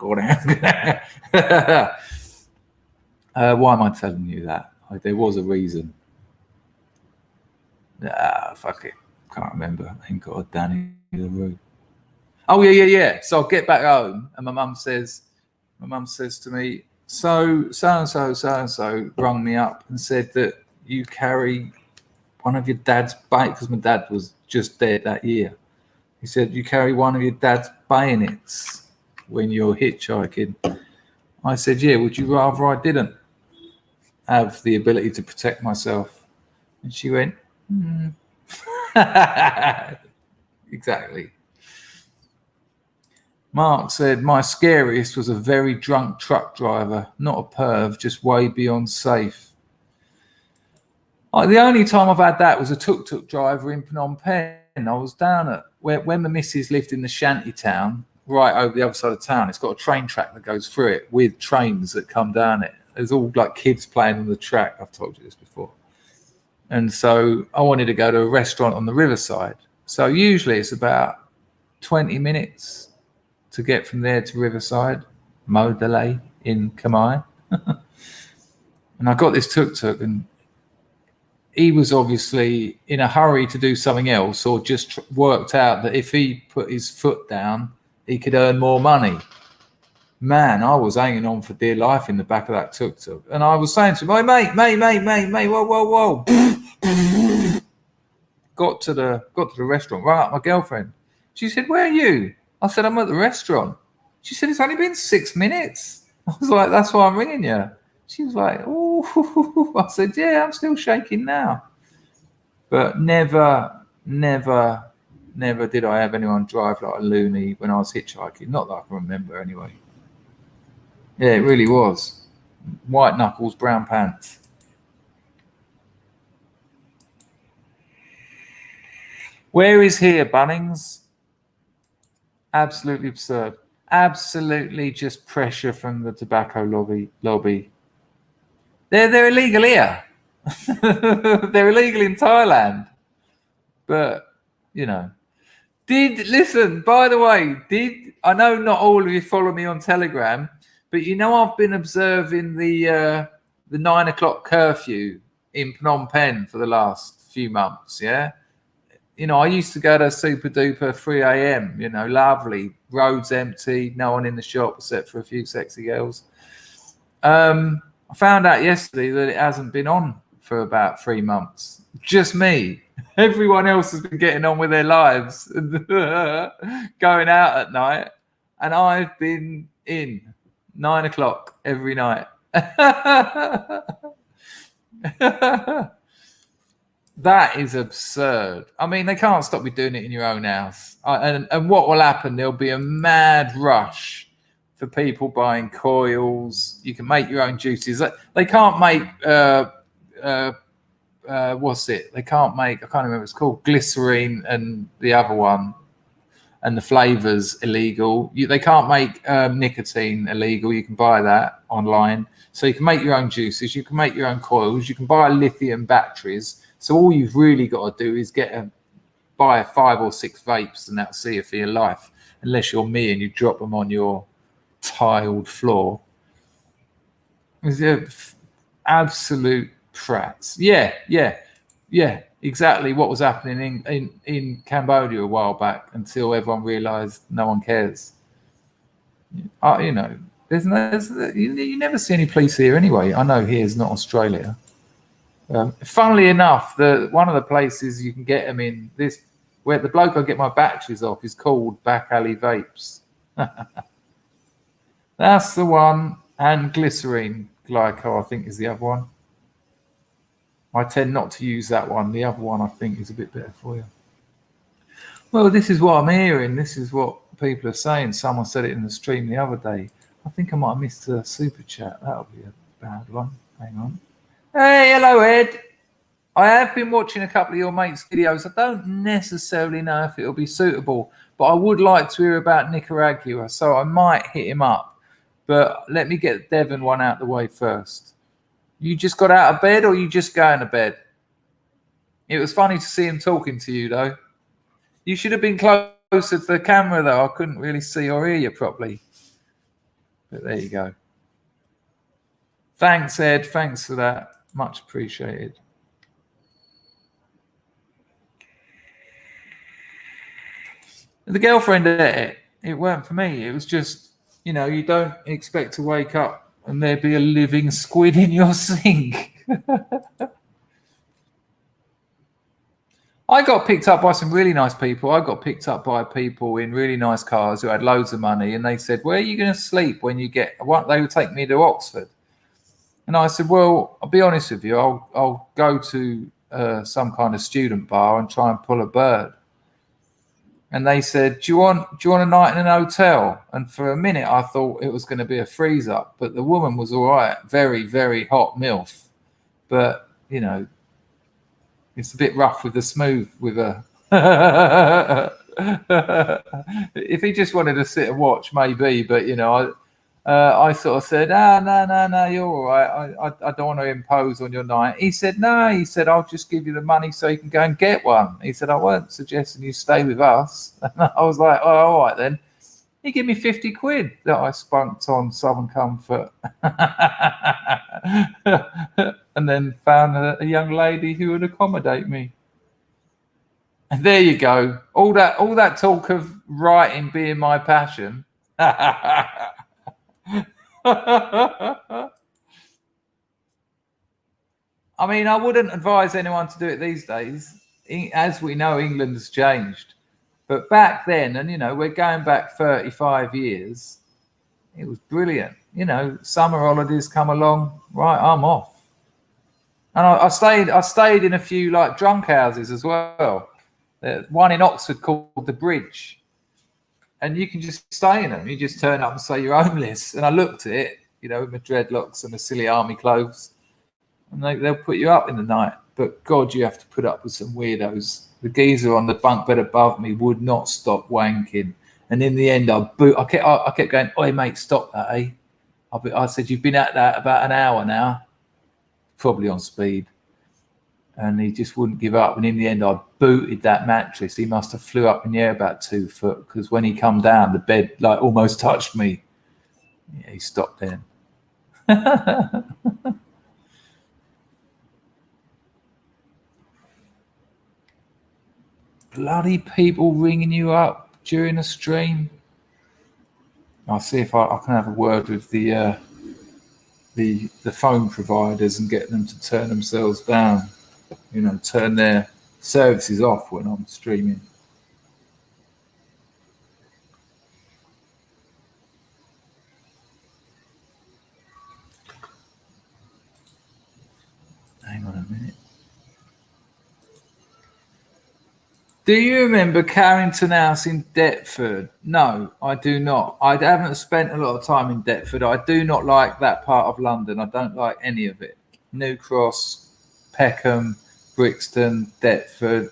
Why am I telling you that? There was a reason. Fuck it. Can't remember. Thank God, Danny LaRue. Oh, yeah. So I'll get back home, and my mum says to me, so and so rung me up and said that you carry one of your dad's because my dad was just dead that year. He said, you carry one of your dad's bayonets when you're hitchhiking. I said, yeah, would you rather I didn't have the ability to protect myself? And she went, exactly. Mark said, my scariest was a very drunk truck driver, not a perv, just way beyond safe. The only time I've had that was a tuk-tuk driver in Phnom Penh. I was down at when the missus lived in the shanty town, right over the other side of town. It's got a train track that goes through it with trains that come down it. There's all like kids playing on the track. I've told you this before. And so I wanted to go to a restaurant on the riverside. So usually it's about 20 minutes to get from there to Riverside, Modele in Khmer. And I got this tuk-tuk, and he was obviously in a hurry to do something else, or just worked out that if he put his foot down, he could earn more money. Man, I was hanging on for dear life in the back of that tuk-tuk. And I was saying to him, hey, mate, whoa. Got to the restaurant, right up my girlfriend. She said, where are you? I said, I'm at the restaurant. She said, it's only been 6 minutes. I was like, that's why I'm ringing you. She was like, oh. I said, yeah, I'm still shaking now. But never did I have anyone drive like a loony when I was hitchhiking. Not that I can remember anyway. Yeah, it really was. White knuckles, brown pants. Where is here, Bunnings? Absolutely absurd. Absolutely just pressure from the tobacco lobby. They're illegal here. They're illegal in Thailand. But, you know. Listen, by the way, I know not all of you follow me on Telegram, but you know I've been observing the 9 o'clock curfew in Phnom Penh for the last few months, yeah? You know, I used to go to super duper 3 a.m., you know, lovely, roads empty, no one in the shop except for a few sexy girls. I found out yesterday that it hasn't been on for about 3 months. Just me. Everyone else has been getting on with their lives, going out at night, and I've been in 9 o'clock every night. That is absurd. I mean, they can't stop you doing it in your own house. And what will happen? There'll be a mad rush for people buying coils. You can make your own juices. They can't make what's it? They can't make. I can't remember what it's called. Glycerine and the other one, and the flavors illegal. They can't make nicotine illegal. You can buy that online. So you can make your own juices. You can make your own coils. You can buy lithium batteries. So all you've really got to do is buy 5 or 6 vapes, and that'll see you for your life. Unless you're me and you drop them on your tiled floor. Absolute prats. Yeah. Exactly what was happening in Cambodia a while back, until everyone realised no one cares. You know, you never see any police here anyway. I know here's not Australia. Funnily enough, one of the places you can get them in, where the bloke I get my batteries off, is called Back Alley Vapes. That's the one. And glycerine glycol, I think, is the other one. I tend not to use that one. The other one, I think, is a bit better for you. Well, this is what I'm hearing. This is what people are saying. Someone said it in the stream the other day. I think I might have missed a super chat. That'll be a bad one. Hang on. Hey, hello, Ed. I have been watching a couple of your mates' videos. I don't necessarily know if it'll be suitable, but I would like to hear about Nicaragua, so I might hit him up. But let me get Devon one out the way first. You just got out of bed, or you just going to bed? It was funny to see him talking to you, though. You should have been closer to the camera, though. I couldn't really see or hear you properly. But there you go. Thanks, Ed. Thanks for that. Much appreciated. The girlfriend, it weren't for me. It was just, you know, you don't expect to wake up and there be a living squid in your sink. I got picked up by some really nice people. I got picked up by people in really nice cars who had loads of money, and they said, "Where are you going to sleep when you get?" What they would take me to Oxford, and I said, "Well, I'll be honest with you. I'll go to some kind of student bar and try and pull a bird." And they said, "Do you want a night in an hotel?" And for a minute, I thought it was going to be a freeze up, but the woman was all right, very, very hot MILF, but you know. It's a bit rough with the smooth with her. If he just wanted to sit and watch, maybe. But you know, I sort of said, no, you're all right. I don't want to impose on your night. He said, no. He said, I'll just give you the money so you can go and get one. He said, I weren't suggesting you stay with us. And I was like, oh, all right then. He gave me 50 quid that I spunked on Southern Comfort. And then found a young lady who would accommodate me. And there you go. All that talk of writing being my passion. I mean, I wouldn't advise anyone to do it these days. As we know, England's changed. But back then, and you know, we're going back 35 years, it was brilliant. You know, summer holidays come along, right, I'm off. And I stayed in a few like drunk houses as well. One in Oxford called The Bridge. And you can just stay in them. You just turn up and say you're homeless. And I looked at it, you know, with my dreadlocks and my silly army clothes. And they'll put you up in the night. But God, you have to put up with some weirdos. The geezer on the bunk bed above me would not stop wanking. And in the end, I kept going, oi, mate, stop that, eh? I said, you've been at that about an hour now. Probably on speed. And he just wouldn't give up. And in the end, I booted that mattress. He must have flew up in the air about 2 foot because when he come down, the bed like almost touched me. Yeah, he stopped then. Bloody people ringing you up during a stream. I'll see if I can have a word with the phone providers and get them to turn themselves down. You know, turn their services off when I'm streaming. Hang on a minute. Do you remember Carrington House in Deptford? No, I do not. I haven't spent a lot of time in Deptford. I do not like that part of London. I don't like any of it. New Cross, Peckham, Brixton, Deptford,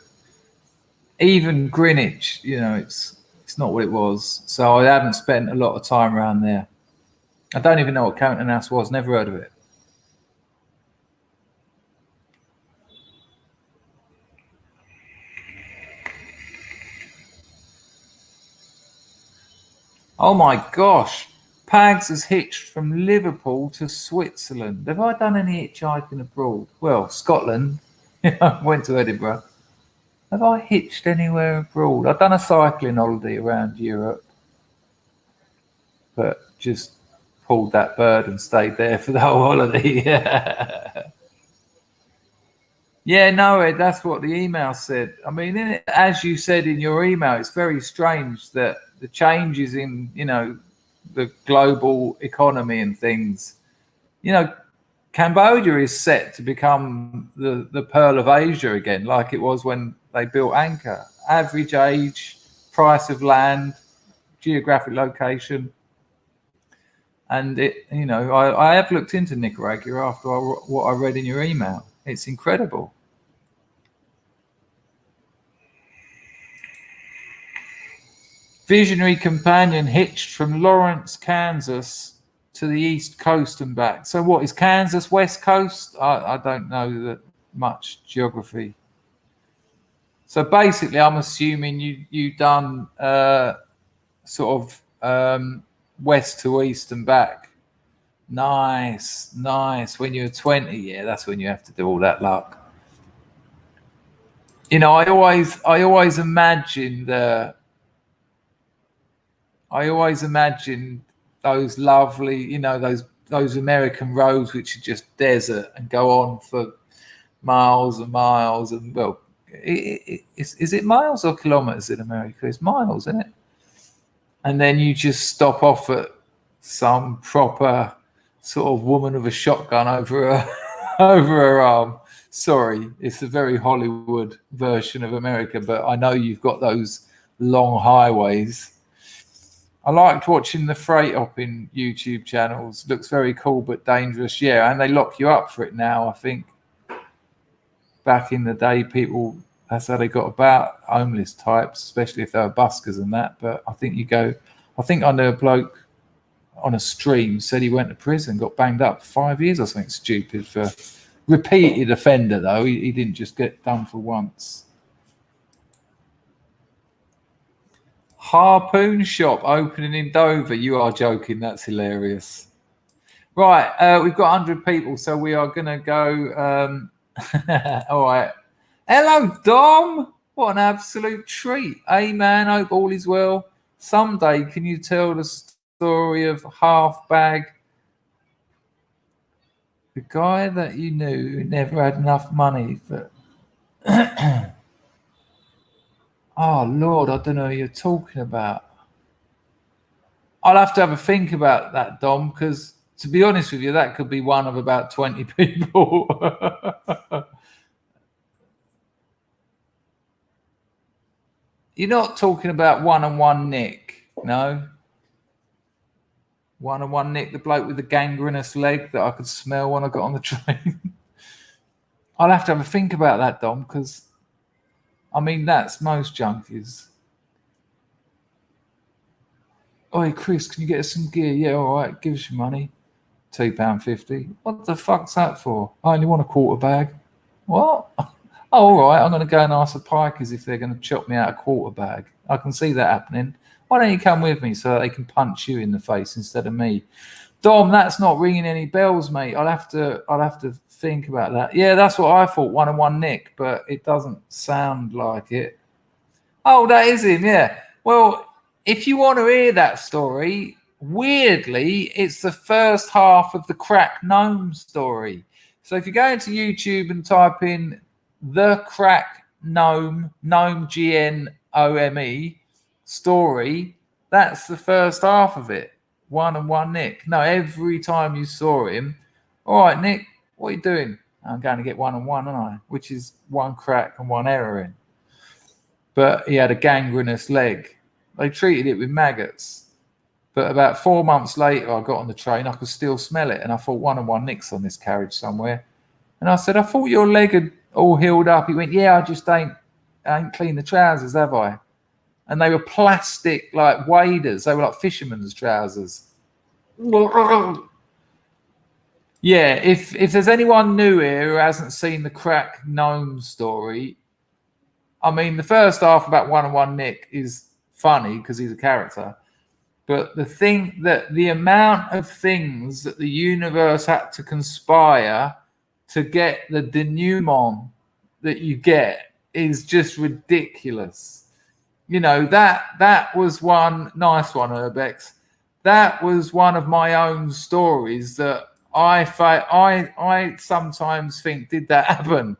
even Greenwich. You know, it's not what it was. So I haven't spent a lot of time around there. I don't even know what Carrington House was. Never heard of it. Oh my gosh, Pags has hitched from Liverpool to Switzerland. Have I done any hitchhiking abroad? Well, Scotland. Went to Edinburgh. Have I hitched anywhere abroad? I've done a cycling holiday around Europe, but just pulled that bird and stayed there for the whole holiday. Yeah, no, Ed, that's what the email said. I mean, as you said in your email, it's very strange that the changes in, you know, the global economy and things, you know, Cambodia is set to become the pearl of Asia again, like it was when they built Angkor. Average age, price of land, geographic location. And it, you know, I have looked into Nicaragua after what I read in your email. It's incredible. Visionary companion hitched from Lawrence, Kansas to the East Coast and back. So what is Kansas, West Coast? I don't know that much geography. So basically, I'm assuming you done sort of west to east and back. Nice. When you're 20, yeah, that's when you have to do all that luck. You know, I always imagine those lovely, you know, those American roads which are just desert and go on for miles and miles, and well, Is it miles or kilometers in America? It's miles, isn't it? And then you just stop off at some proper sort of woman with a shotgun over her over her arm. Sorry, it's a very Hollywood version of America, but I know you've got those long highways. I liked watching the freight hopping YouTube channels. Looks very cool but dangerous. Yeah, and they lock you up for it now, I think. Back in the day, people, that's how they got about, homeless types, especially if they were buskers and that. But I think I know a bloke on a stream said he went to prison, got banged up 5 years or something stupid for repeated offender, though. He didn't just get done for once. Harpoon shop opening in Dover. You are joking. That's hilarious. Right, we've got 100 people, so we are going to go. All right. Hello, Dom. What an absolute treat. Hey, man, hope all is well. Someday, can you tell the story of Half Bag? The guy that you knew who never had enough money for... Oh, Lord, I don't know who you're talking about. I'll have to have a think about that, Dom, because to be honest with you, that could be one of about 20 people. You're not talking about one-on-one Nick, no? One-on-one Nick, the bloke with the gangrenous leg that I could smell when I got on the train. I'll have to have a think about that, Dom, because, I mean, that's most junkies. Oi, Chris, can you get us some gear? Yeah, all right, give us your money. £2.50. What the fuck's that for? I only want a quarter bag. What? Oh, all right, I'm going to go and ask the Pikers if they're going to chop me out a quarter bag. I can see that happening. Why don't you come with me so that they can punch you in the face instead of me? Dom, that's not ringing any bells, mate. I'll have to think about that. Yeah, that's what I thought, one-on-one Nick, but it doesn't sound like it. Oh, that is him, yeah. Well, if you want to hear that story, weirdly, it's the first half of the Crack Gnome story. So if you go into YouTube and type in the Crack Gnome, Gnome story, that's the first half of it. One-on-one Nick. No, every time you saw him, all right, Nick, what are you doing? I'm going to get one-on-one, aren't I? Which is one crack and one heroin. But he had a gangrenous leg. They treated it with maggots. But about 4 months later, I got on the train. I could still smell it. And I thought, one-on-one Nick's on this carriage somewhere. And I said, I thought your leg had all healed up. He went, yeah, I just ain't cleaned the trousers, have I? And they were plastic, like waders. They were like fishermen's trousers. Yeah, if there's anyone new here who hasn't seen the Crack Gnome story, I mean, the first half about one-on-one Nick is funny because he's a character. But the amount of things that the universe had to conspire to get the denouement that you get is just ridiculous. You know, that was one nice one, Urbex. That was one of my own stories that I sometimes think, did that happen?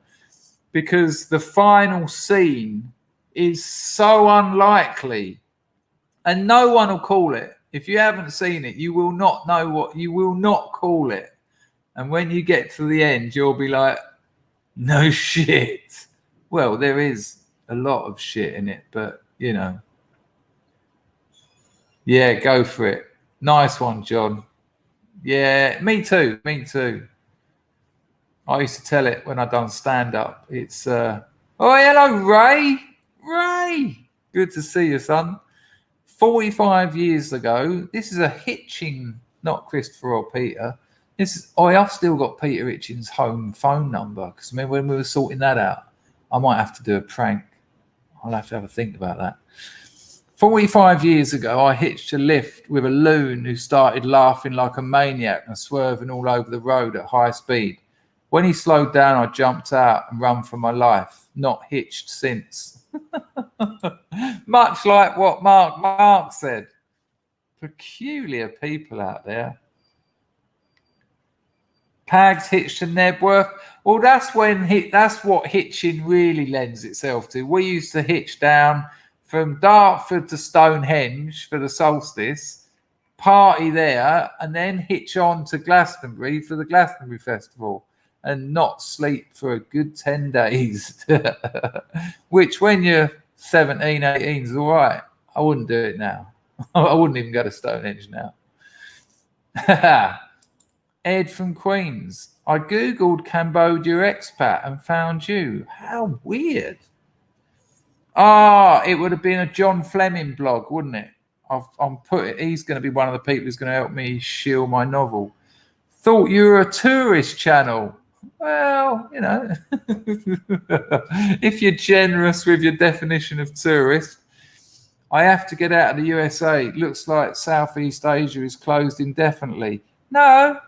Because the final scene is so unlikely and no one will call it. If you haven't seen it, you will not know what, you will not call it. And when you get to the end, you'll be like, no shit. Well, there is a lot of shit in it, but you know. Yeah, go for it. Nice one, John. Yeah, me too. Me too. I used to tell it when I done stand-up. It's, oh, hello, Ray. Ray. Good to see you, son. 45 years ago, this is a Hitching, not Christopher or Peter. I've still got Peter Hitching's home phone number because when we were sorting that out, I might have to do a prank. I'll have to have a think about that. 45 years ago, I hitched a lift with a loon who started laughing like a maniac and swerving all over the road at high speed. When he slowed down, I jumped out and run for my life. Not hitched since. Much like what Mark said. Peculiar people out there. Pags hitched to Nebworth. Well, that's what hitching really lends itself to. We used to hitch down from Dartford to Stonehenge for the solstice, party there, and then hitch on to Glastonbury for the Glastonbury Festival and not sleep for a good 10 days, which when you're 17, 18 is all right. I wouldn't do it now. I wouldn't even go to Stonehenge now. Ed from Queens. I googled Cambodia expat and found you. How weird. It would have been a John Fleming blog, wouldn't it? He's going to be one of the people who's going to help me shield my novel. Thought you were a tourist channel. Well, you know, if you're generous with your definition of tourist. I have to get out of the USA. Looks like Southeast Asia is closed indefinitely. No,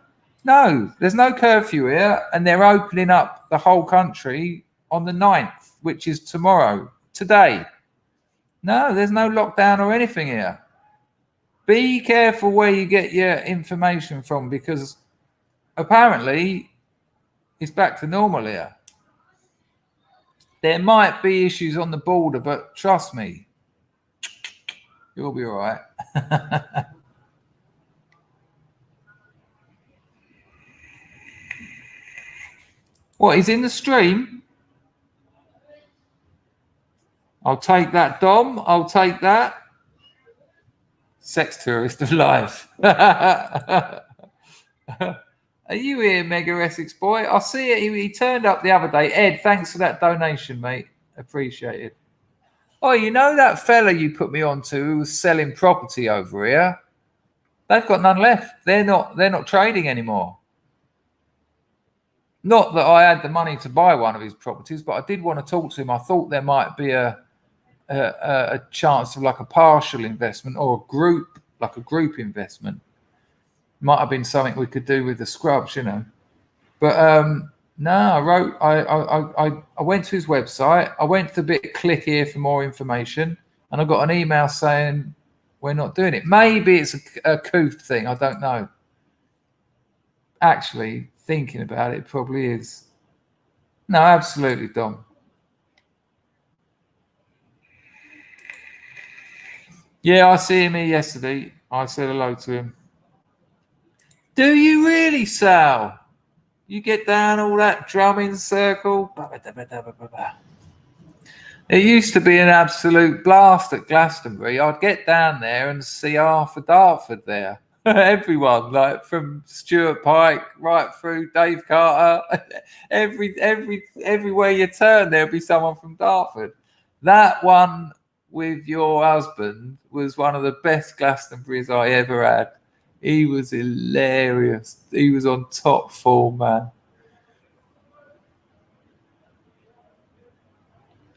there's no curfew here, and they're opening up the whole country on the 9th, which is today. No, there's no lockdown or anything here. Be careful where you get your information from, because apparently it's back to normal here. There might be issues on the border, but trust me, you'll be all right. What, he's in the stream? I'll take that, Dom. I'll take that. Sex tourist of life. Are you here, Mega Essex boy? I see it. He turned up the other day. Ed, thanks for that donation, mate. Appreciate it. Oh, you know that fella you put me on to who was selling property over here? They've got none left. They're not trading anymore. Not that I had the money to buy one of his properties, but I did want to talk to him. I thought there might be a chance of like a partial investment or a group investment. Might have been something we could do with the scrubs, you know. But no, I went to his website. I went to the bit click here for more information, and I got an email saying we're not doing it. Maybe it's a Cooth thing. I don't know. Actually, thinking about it, probably is. No, absolutely, Dom. Yeah, I see him here yesterday. I said hello to him. Do you really, Sal? You get down all that drumming circle? It used to be an absolute blast at Glastonbury. I'd get down there and see half of Dartford there. Everyone, like from Stuart Pike right through Dave Carter. Everywhere you turn, there'll be someone from Dartford. That one with your husband was one of the best Glastonburys I ever had. He was hilarious. He was on top form, man.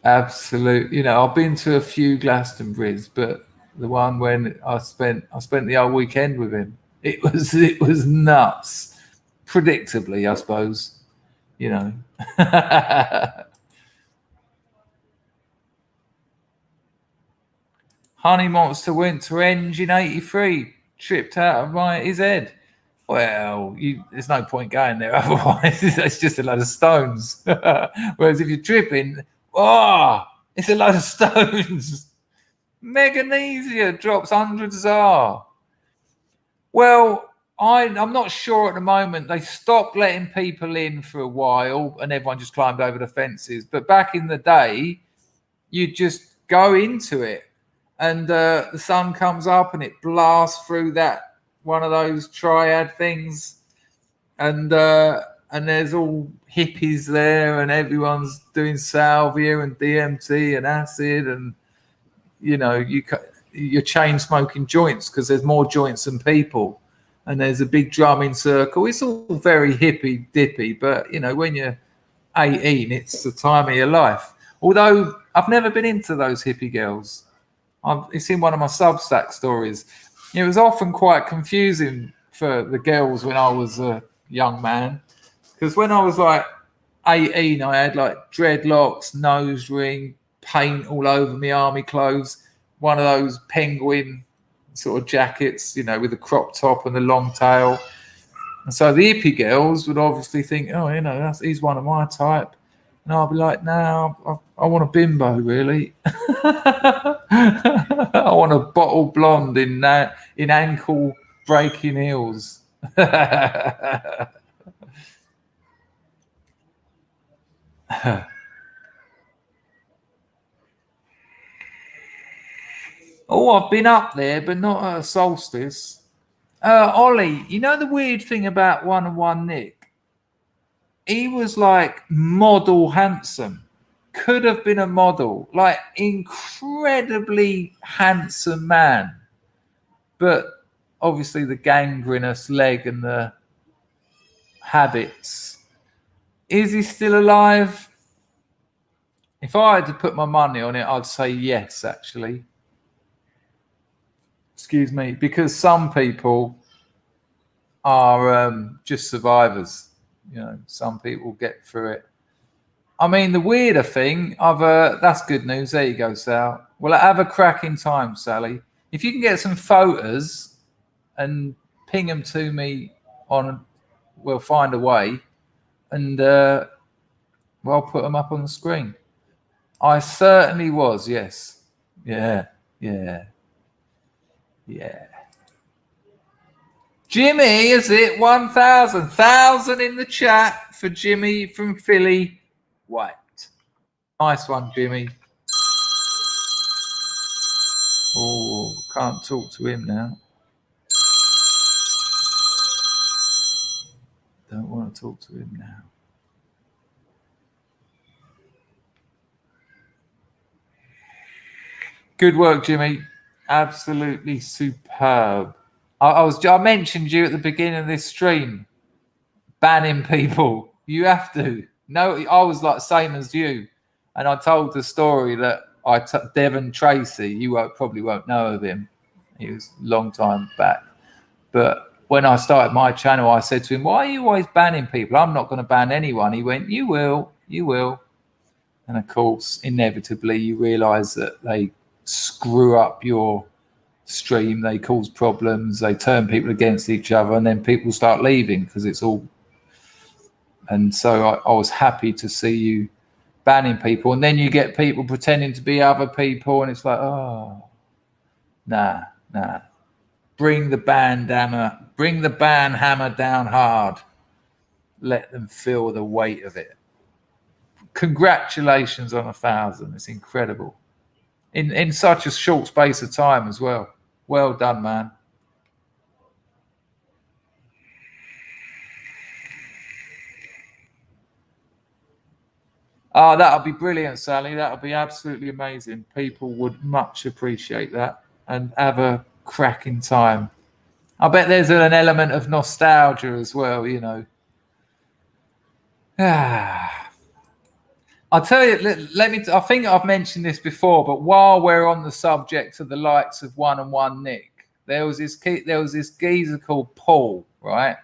Absolutely. You know, I've been to a few Glastonburys, but the one when I spent the whole weekend with him. It was nuts. Predictably, I suppose. You know. Honey Monster went to Enge in 83, tripped out of his head. Well, there's no point going there otherwise. It's just a load of stones. Whereas if you're tripping, it's a load of stones. Meganesia drops 100 ZAR. Well, I'm not sure at the moment. They stopped letting people in for a while and everyone just climbed over the fences. But back in the day, you just go into it and the sun comes up and it blasts through that one of those triad things. And there's all hippies there and everyone's doing salvia and DMT and acid and, you know, you're chain smoking joints because there's more joints than people, and there's a big drumming circle. It's all very hippy dippy, but you know, when you're 18, it's the time of your life. Although I've never been into those hippie girls. It's in one of my Substack stories. It was often quite confusing for the girls when I was a young man, because when I was like 18, I had like dreadlocks, nose ring, paint all over me army clothes, one of those penguin sort of jackets, you know, with the crop top and the long tail. And so the hippie girls would obviously think, oh, you know, he's one of my type. And I'll be like, no, I want a bimbo, really. I want a bottle blonde in ankle breaking heels. Oh, I've been up there, but not at a solstice. Ollie, you know the weird thing about 101 Nick? He was like model handsome. Could have been a model, like incredibly handsome man. But obviously the gangrenous leg and the habits. Is he still alive? If I had to put my money on it, I'd say yes, actually. Excuse me, because some people are just survivors. You know, some people get through it. I mean, the weirder thing, that's good news. There you go, Sal. Well, have a cracking time, Sally. If you can get some photos and ping them to me we'll find a way, and we'll put them up on the screen. I certainly was, yes. Yeah. Jimmy, is it 1,000? 1,000 in the chat for Jimmy from Philly. White. Nice one, Jimmy. Oh, can't talk to him now. Don't want to talk to him now. Good work, Jimmy. Absolutely superb. I mentioned you at the beginning of this stream. Banning people. You have to. No, I was like same as you. And I told the story that Devon Tracy, you probably won't know of him. He was a long time back. But when I started my channel, I said to him, why are you always banning people? I'm not going to ban anyone. He went, you will. And of course, inevitably, you realize that they screw up your stream. They cause problems. They turn people against each other. And then people start leaving because it's all. And so I was happy to see you banning people. And then you get people pretending to be other people. And it's like, oh, nah. Bring the ban hammer down hard. Let them feel the weight of it. Congratulations on 1,000. It's incredible. In such a short space of time as well. Well done, man. Oh, that'll be brilliant, Sally. That'll be absolutely amazing. People would much appreciate that and have a cracking time. I bet there's an element of nostalgia as well, you know. I'll tell you, I think I've mentioned this before, but while we're on the subject of the likes of 101 Nick, there was this geezer called Paul, right?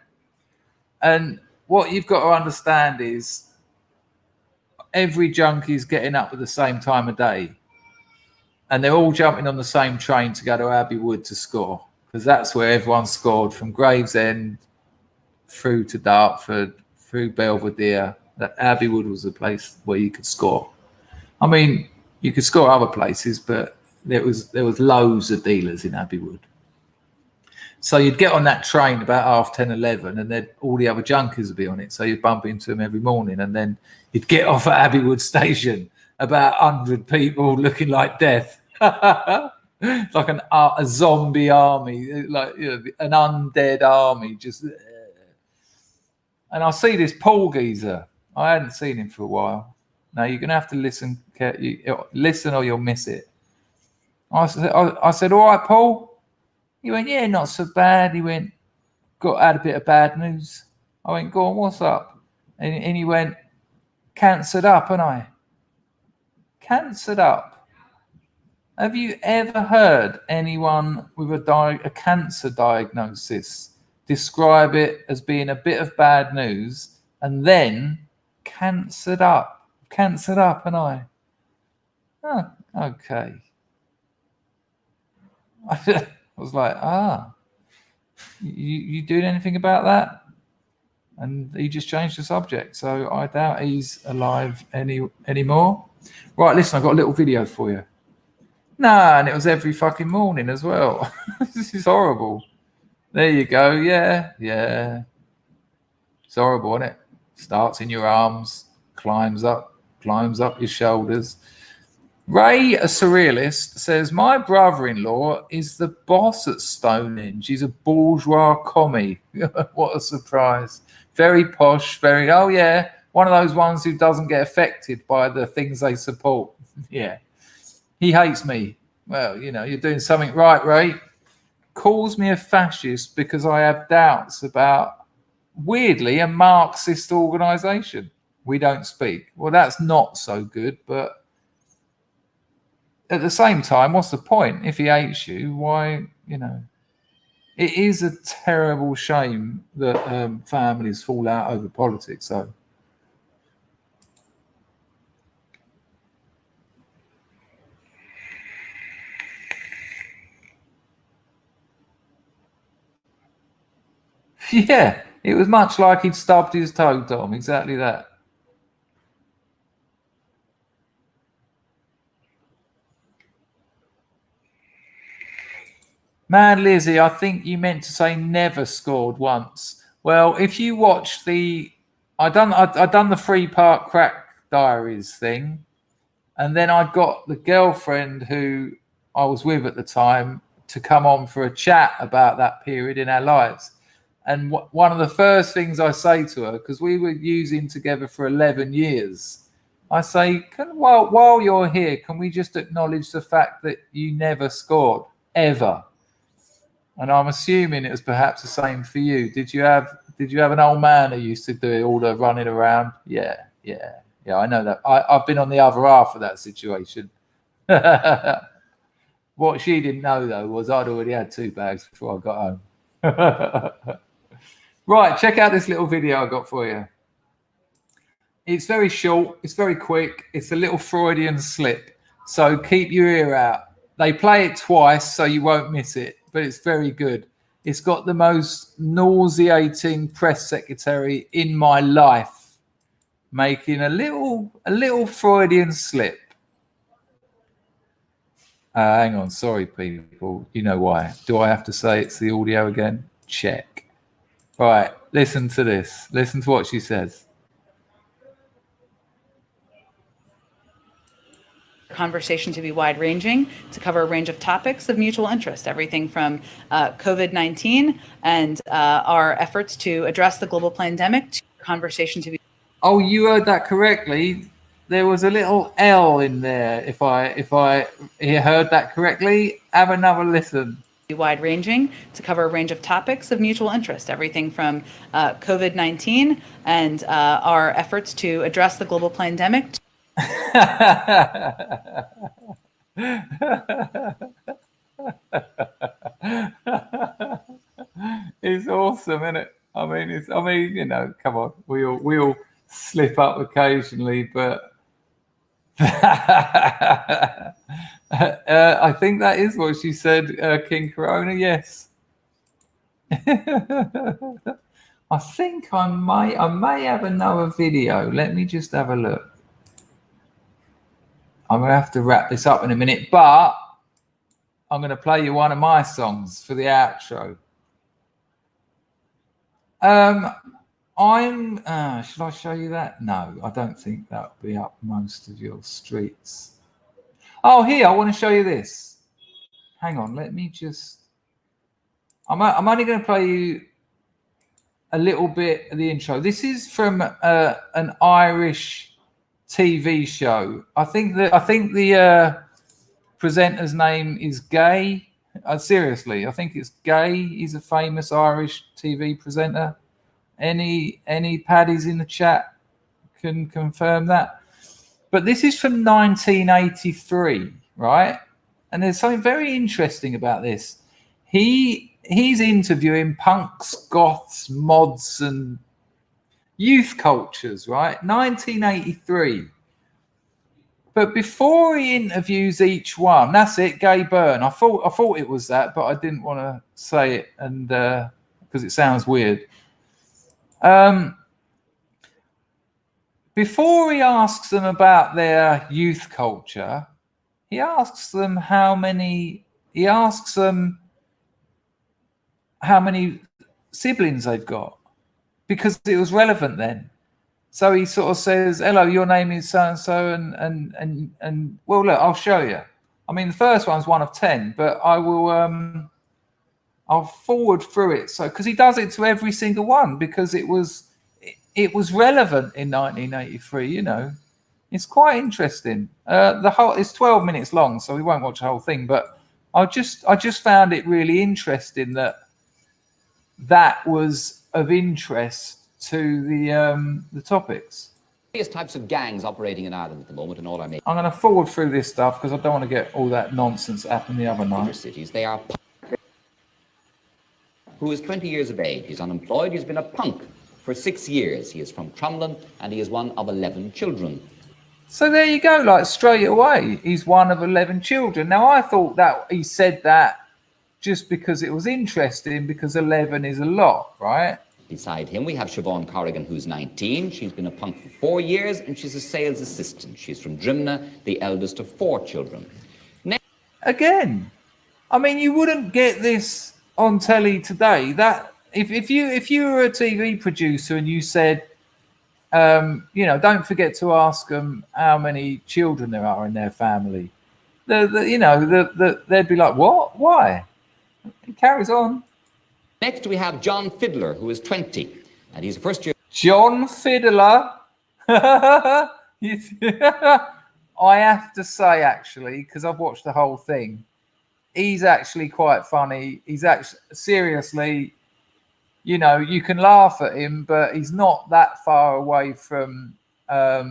And what you've got to understand is every junkie's getting up at the same time of day, and they're all jumping on the same train to go to Abbey Wood to score, because that's where everyone scored, from Gravesend through to Dartford, through Belvedere. That Abbey Wood was the place where you could score. I mean, you could score other places, but there was loads of dealers in Abbey Wood. So you'd get on that train about 10:30, 11, and then all the other junkies would be on it. So you'd bump into them every morning, and then you'd get off at Abbey Wood station, about 100 people looking like death. Like a zombie army, like, you know, an undead army. Just, and I see this Paul geezer. I hadn't seen him for a while. Now you're gonna have to listen. Listen, or you'll miss it. I said, all right, Paul. He went, yeah, not so bad. He went, had a bit of bad news. I went, go on, what's up? And he went, cancered up, and I. Cancered up. Have you ever heard anyone with a cancer diagnosis describe it as being a bit of bad news and then cancered up, and I? Oh, okay. I was like, you doing anything about that? And he just changed the subject. So I doubt he's alive anymore. Right, listen, I've got a little video for you. Nah, and it was every fucking morning as well. This is horrible. There you go. Yeah. It's horrible, isn't it? Starts in your arms, climbs up your shoulders. Ray, a surrealist, says, my brother-in-law is the boss at Stonehenge. He's a bourgeois commie. What a surprise. Very posh, oh yeah, one of those ones who doesn't get affected by the things they support. Yeah. He hates me. Well, you're doing something right, Ray. Calls me a fascist because I have doubts about, weirdly, a Marxist organisation. We don't speak. Well, that's not so good, but at the same time, what's the point? If he hates you, why, it is a terrible shame that families fall out over politics, though. Yeah, it was much like he'd stubbed his toe, Tom. Exactly that. Man, Lizzie, I think you meant to say never scored once. Well, if you watch I done the 3-part Crack Diaries thing, and then I got the girlfriend who I was with at the time to come on for a chat about that period in our lives. And one of the first things I say to her, because we were using together for 11 years, I say, while you're here, can we just acknowledge the fact that you never scored, ever? And I'm assuming it was perhaps the same for you. Did you have an old man who used to do all the running around? Yeah, I know that. I've been on the other half of that situation. What she didn't know, though, was I'd already had 2 bags before I got home. Right, check out this little video I got for you. It's very short. It's very quick. It's a little Freudian slip. So keep your ear out. They play it twice, so you won't miss it. But it's very good. It's got the most nauseating press secretary in my life making a little Freudian slip. Hang on, sorry, people. You know why. Do I have to say it's the audio again? Check. Right, listen to this. Listen to what she says. Conversation to be wide-ranging, to cover a range of topics of mutual interest, everything from COVID-19 and our efforts to address the global pandemic, to conversation to be... Oh, you heard that correctly. There was a little L in there. If I heard that correctly, have another listen. Wide-ranging, to cover a range of topics of mutual interest, everything from COVID-19 and our efforts to address the global pandemic. It's awesome, isn't it? I mean, come on, we all slip up occasionally, but I think that is what she said, King Corona. Yes. I think I may have another video. Let me just have a look. I'm going to have to wrap this up in a minute, but I'm going to play you one of my songs for the outro. Should I show you that? No, I don't think that will be up most of your streets. Oh, here, I want to show you this. Hang on, let me just... I'm only going to play you a little bit of the intro. This is from an Irish TV show. I think the presenter's name is Gay. Seriously, I think it's Gay. He's a famous Irish TV presenter. Any paddies in the chat can confirm that. But this is from 1983, right? And there's something very interesting about this. He's interviewing punks, goths, mods, and youth cultures, right? 1983. But before he interviews each one, that's it, Gay Byrne. I thought it was that, but I didn't want to say it, and because it sounds weird. Before he asks them about their youth culture, he asks them how many siblings they've got, because it was relevant then. So he sort of says, "Hello, your name is so and so," and well, look, I'll show you. I mean, the first one's 1 of 10, but I will I'll forward through it. So because he does it to every single one, because it was relevant in 1983. You know, it's quite interesting. It's 12 minutes long, so we won't watch the whole thing. But I just found it really interesting that was of interest to the topics. Various types of gangs operating in Ireland at the moment, and all I'm going to forward through this stuff because I don't want to get all that nonsense that happened the other night. Cities. They are who is 20 years of age. He's unemployed. He's been a punk for 6 years. He is from Crumlin, and he is one of 11 children. So there you go, like straight away, he's one of 11 children. Now, I thought that he said that just because it was interesting, because 11 is a lot, right? Beside him, we have Siobhan Corrigan, who's 19. She's been a punk for 4 years, and she's a sales assistant. She's from Drimna, the eldest of 4 children. Again, I mean, you wouldn't get this on telly today. That if you were a TV producer and you said, you know, don't forget to ask them how many children there are in their family, they'd be like, what? Why? It carries on. Next, we have John Fiddler, who is 20, and he's a first-year... John Fiddler. I have to say, actually, because I've watched the whole thing, he's actually quite funny. He's actually, seriously, you know, you can laugh at him, but he's not that far away from our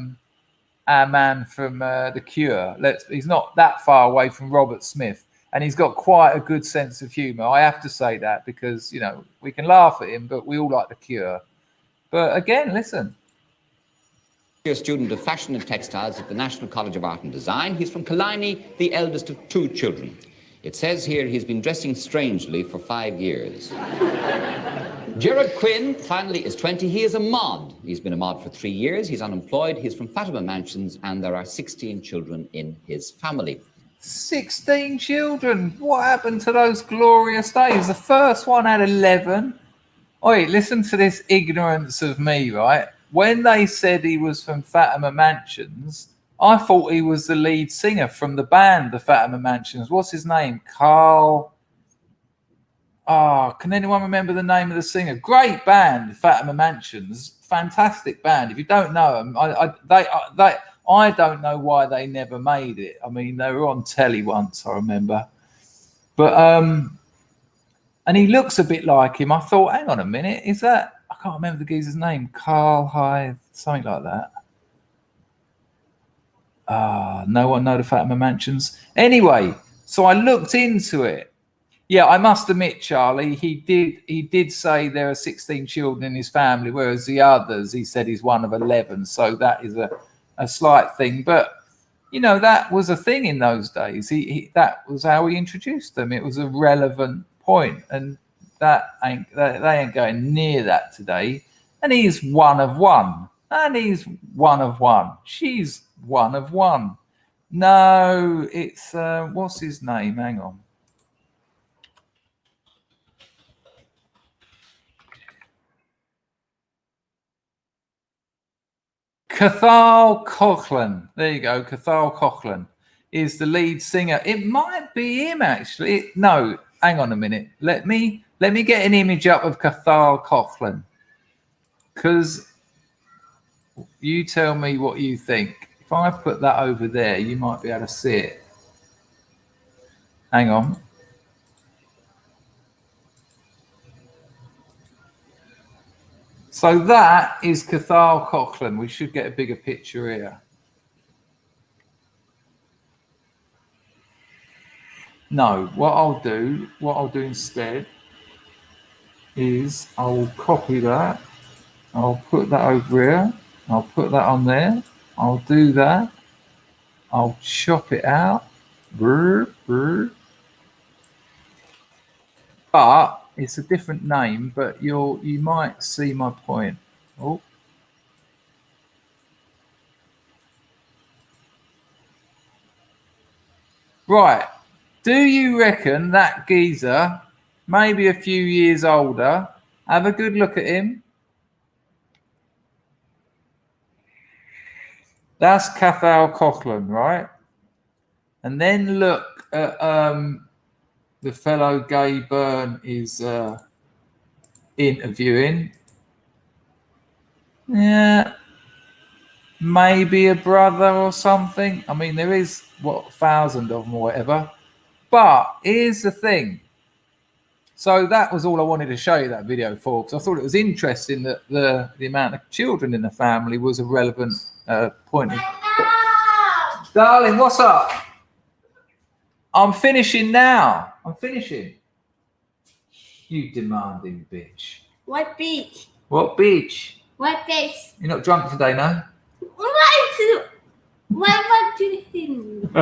man from The Cure. He's not that far away from Robert Smith. And he's got quite a good sense of humour. I have to say that because, you know, we can laugh at him, but we all like The Cure. But again, listen. A student of fashion and textiles at the National College of Art and Design. He's from Killiney, the eldest of 2 children. It says here he's been dressing strangely for 5 years. Gerard Quinn, finally, is 20. He is a mod. He's been a mod for 3 years. He's unemployed. He's from Fatima Mansions, and there are 16 children in his family. 16 children. What happened to those glorious days? The first one had 11. Oi, listen to this ignorance of me, right? When they said he was from Fatima Mansions, I thought he was the lead singer from the band, the Fatima Mansions. What's his name? Carl. Can anyone remember the name of the singer? Great band, Fatima Mansions. Fantastic band. If you don't know them, I don't know why they never made it. I mean, they were on telly once, I remember. But and he looks a bit like him. I thought, hang on a minute, is that, I can't remember the geezer's name, Carl Hythe, something like that. No one know the Fatima Mansions. Anyway, so I looked into it. Yeah, I must admit, Charlie, he did say there are 16 children in his family, whereas the others, he said he's one of 11. So that is a slight thing, but you know, that was a thing in those days. That was how he introduced them. It was a relevant point, and they ain't going near that today. And he's one of one, and he's one of one. She's one of one. No, it's what's his name? Hang on. Cagetail Coughlin. There you go. Cagetail Coughlin is the lead singer. It might be him, actually. No, hang on a minute. Let me get an image up of Cagetail Coughlin, because you tell me what you think. If I put that over there, you might be able to see it. Hang on. So that is Cagetail Coughlin. We should get a bigger picture here. No, what I'll do instead is I'll copy that. I'll put that over here. I'll put that on there. I'll do that. I'll chop it out. But It's a different name, but you might see my point. Oh. Right. Do you reckon that geezer, maybe a few years older, have a good look at him? That's Cagetail Cochran, right? And then look at the fellow Gay Byrne is interviewing. Yeah, maybe a brother or something. I mean, there is, what, 1,000 of them or whatever. But here's the thing. So that was all I wanted to show you that video for, because I thought it was interesting that the amount of children in the family was a relevant point. Darling, what's up? I'm finishing now. I'm finishing. You demanding bitch. What beach? What beach? What place? You're not drunk today, no? What do you think?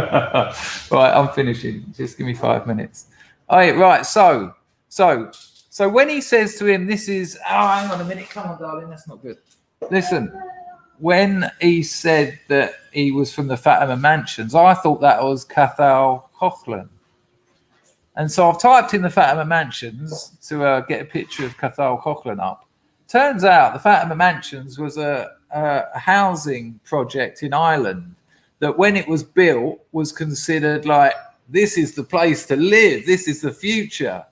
Right, I'm finishing. Just give me 5 minutes. All right, so when he says to him, this is, oh, hang on a minute. Come on, darling, that's not good. Listen, when he said that he was from the Fatima Mansions, I thought that was Cagetail Cochran. And so I've typed in the Fatima Mansions to get a picture of Cagetail Cochran up. Turns out the Fatima Mansions was a housing project in Ireland that when it was built was considered like, this is the place to live, this is the future.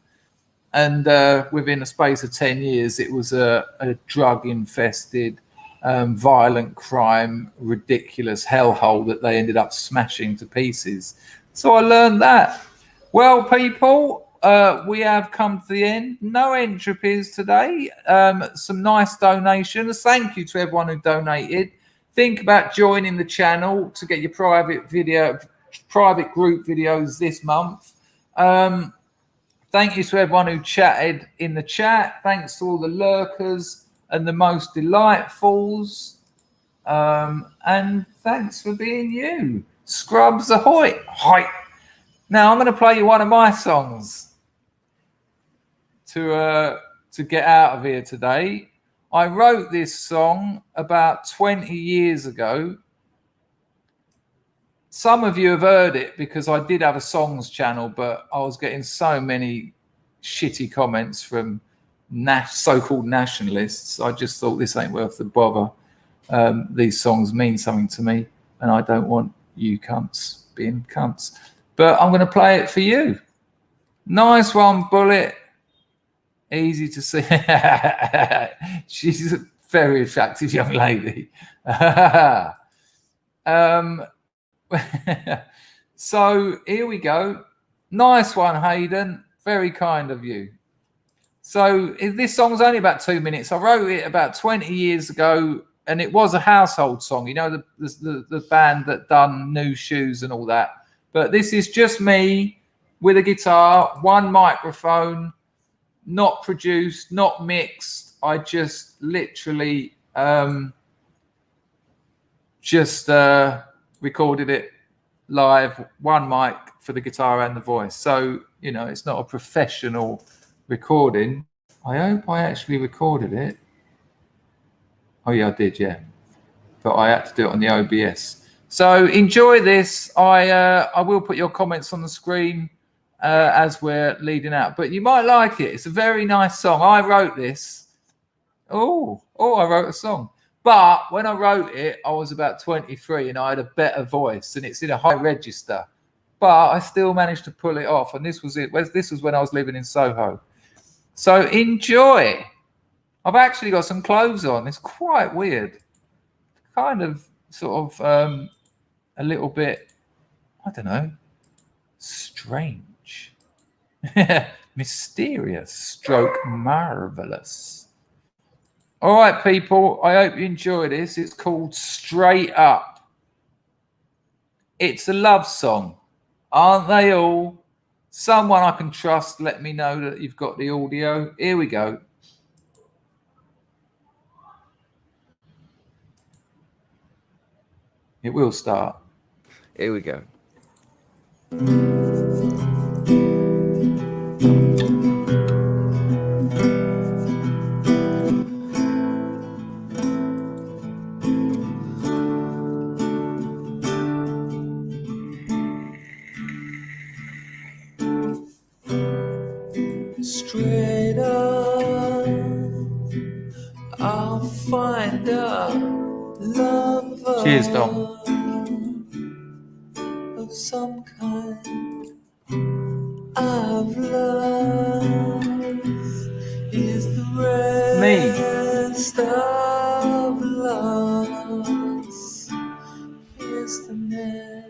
And within a space of 10 years, it was a drug-infested, violent crime, ridiculous hellhole that they ended up smashing to pieces. So I learned that. Well, people, we have come to the end. No entropies today. Some nice donations. Thank you to everyone who donated. Think about joining the channel to get your private group videos this month. Thank you to everyone who chatted in the chat. Thanks to all the lurkers and the most delightfuls. And thanks for being you. Scrubs ahoy. HOIT. Now I'm going to play you one of my songs to get out of here today. I wrote this song about 20 years ago. Some of you have heard it because I did have a songs channel, but I was getting so many shitty comments from so-called nationalists. I just thought this ain't worth the bother. These songs mean something to me, and I don't want you cunts being cunts. But I'm going to play it for you. Nice one, Bullet. Easy to see. She's a very attractive young lady. So here we go. Nice one, Hayden. Very kind of you. So this song's only about 2 minutes. I wrote it about 20 years ago, and it was a household song. You know, the band that done New Shoes and all that. But this is just me with a guitar, one microphone, not produced, not mixed. I just literally recorded it live, one mic for the guitar and the voice. So, you know, it's not a professional recording. I hope I actually recorded it. Oh, yeah, I did, yeah. But I had to do it on the OBS. So enjoy this. I will put your comments on the screen as we're leading out. But you might like it. It's a very nice song. I wrote this. Oh, I wrote a song. But when I wrote it, I was about 23 and I had a better voice and it's in a high register. But I still managed to pull it off. And this was it. This was when I was living in Soho. So enjoy. I've actually got some clothes on. It's quite weird. Kind of sort of a little bit, I don't know, strange. Mysterious stroke marvelous. All right, people, I hope you enjoy this. It's called Straight Up. It's a love song. Aren't they all? Someone I can trust, let me know that you've got the audio. Here we go. It will start. Here we go. Straight up, I'll find a lover. Cheers, Dom. Of some kind I've lost is the rest of loss is the mess.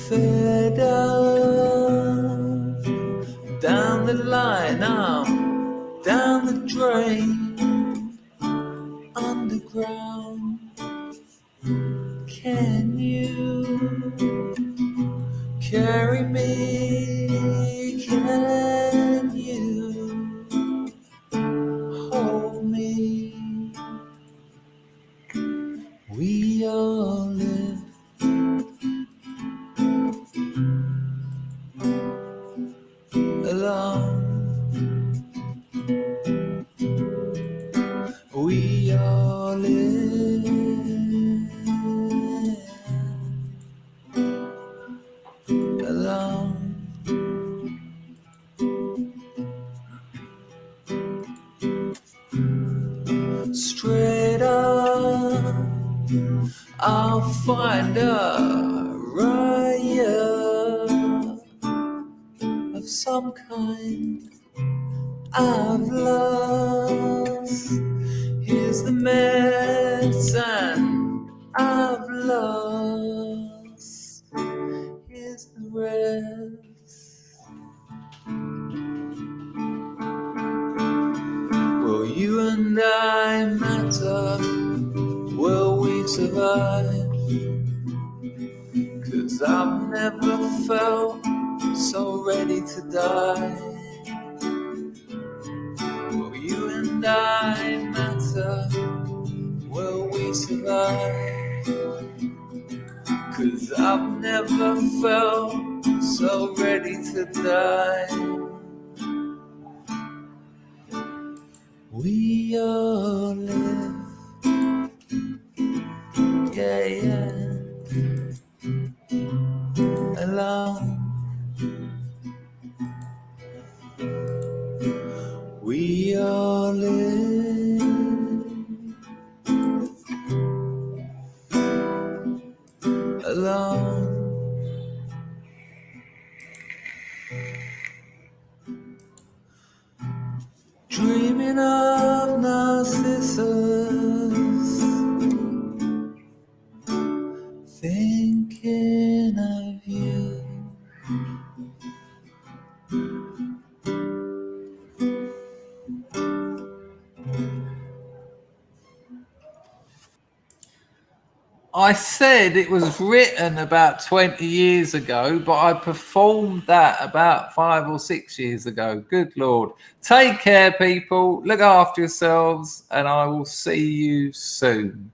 Fed up down the line, I'm down the drain, underground. Can you carry me? Can you hold me? We all live alone. We all live alone. Straight up, I'll find a riot of some kind I've lost. Here's the medicine I've lost. Here's the rest. Will you and I matter? Will we survive? 'Cause I've never felt so ready to die. Will you and I matter? Will we survive? 'Cause I've never felt so ready to die. We all live, yeah, yeah, alone. We all live alone. Dreaming of Narcissus, thinking of you. I said it was written about 20 years ago, but I performed that about 5 or 6 years ago. Good Lord. Take care, people. Look after yourselves, and I will see you soon.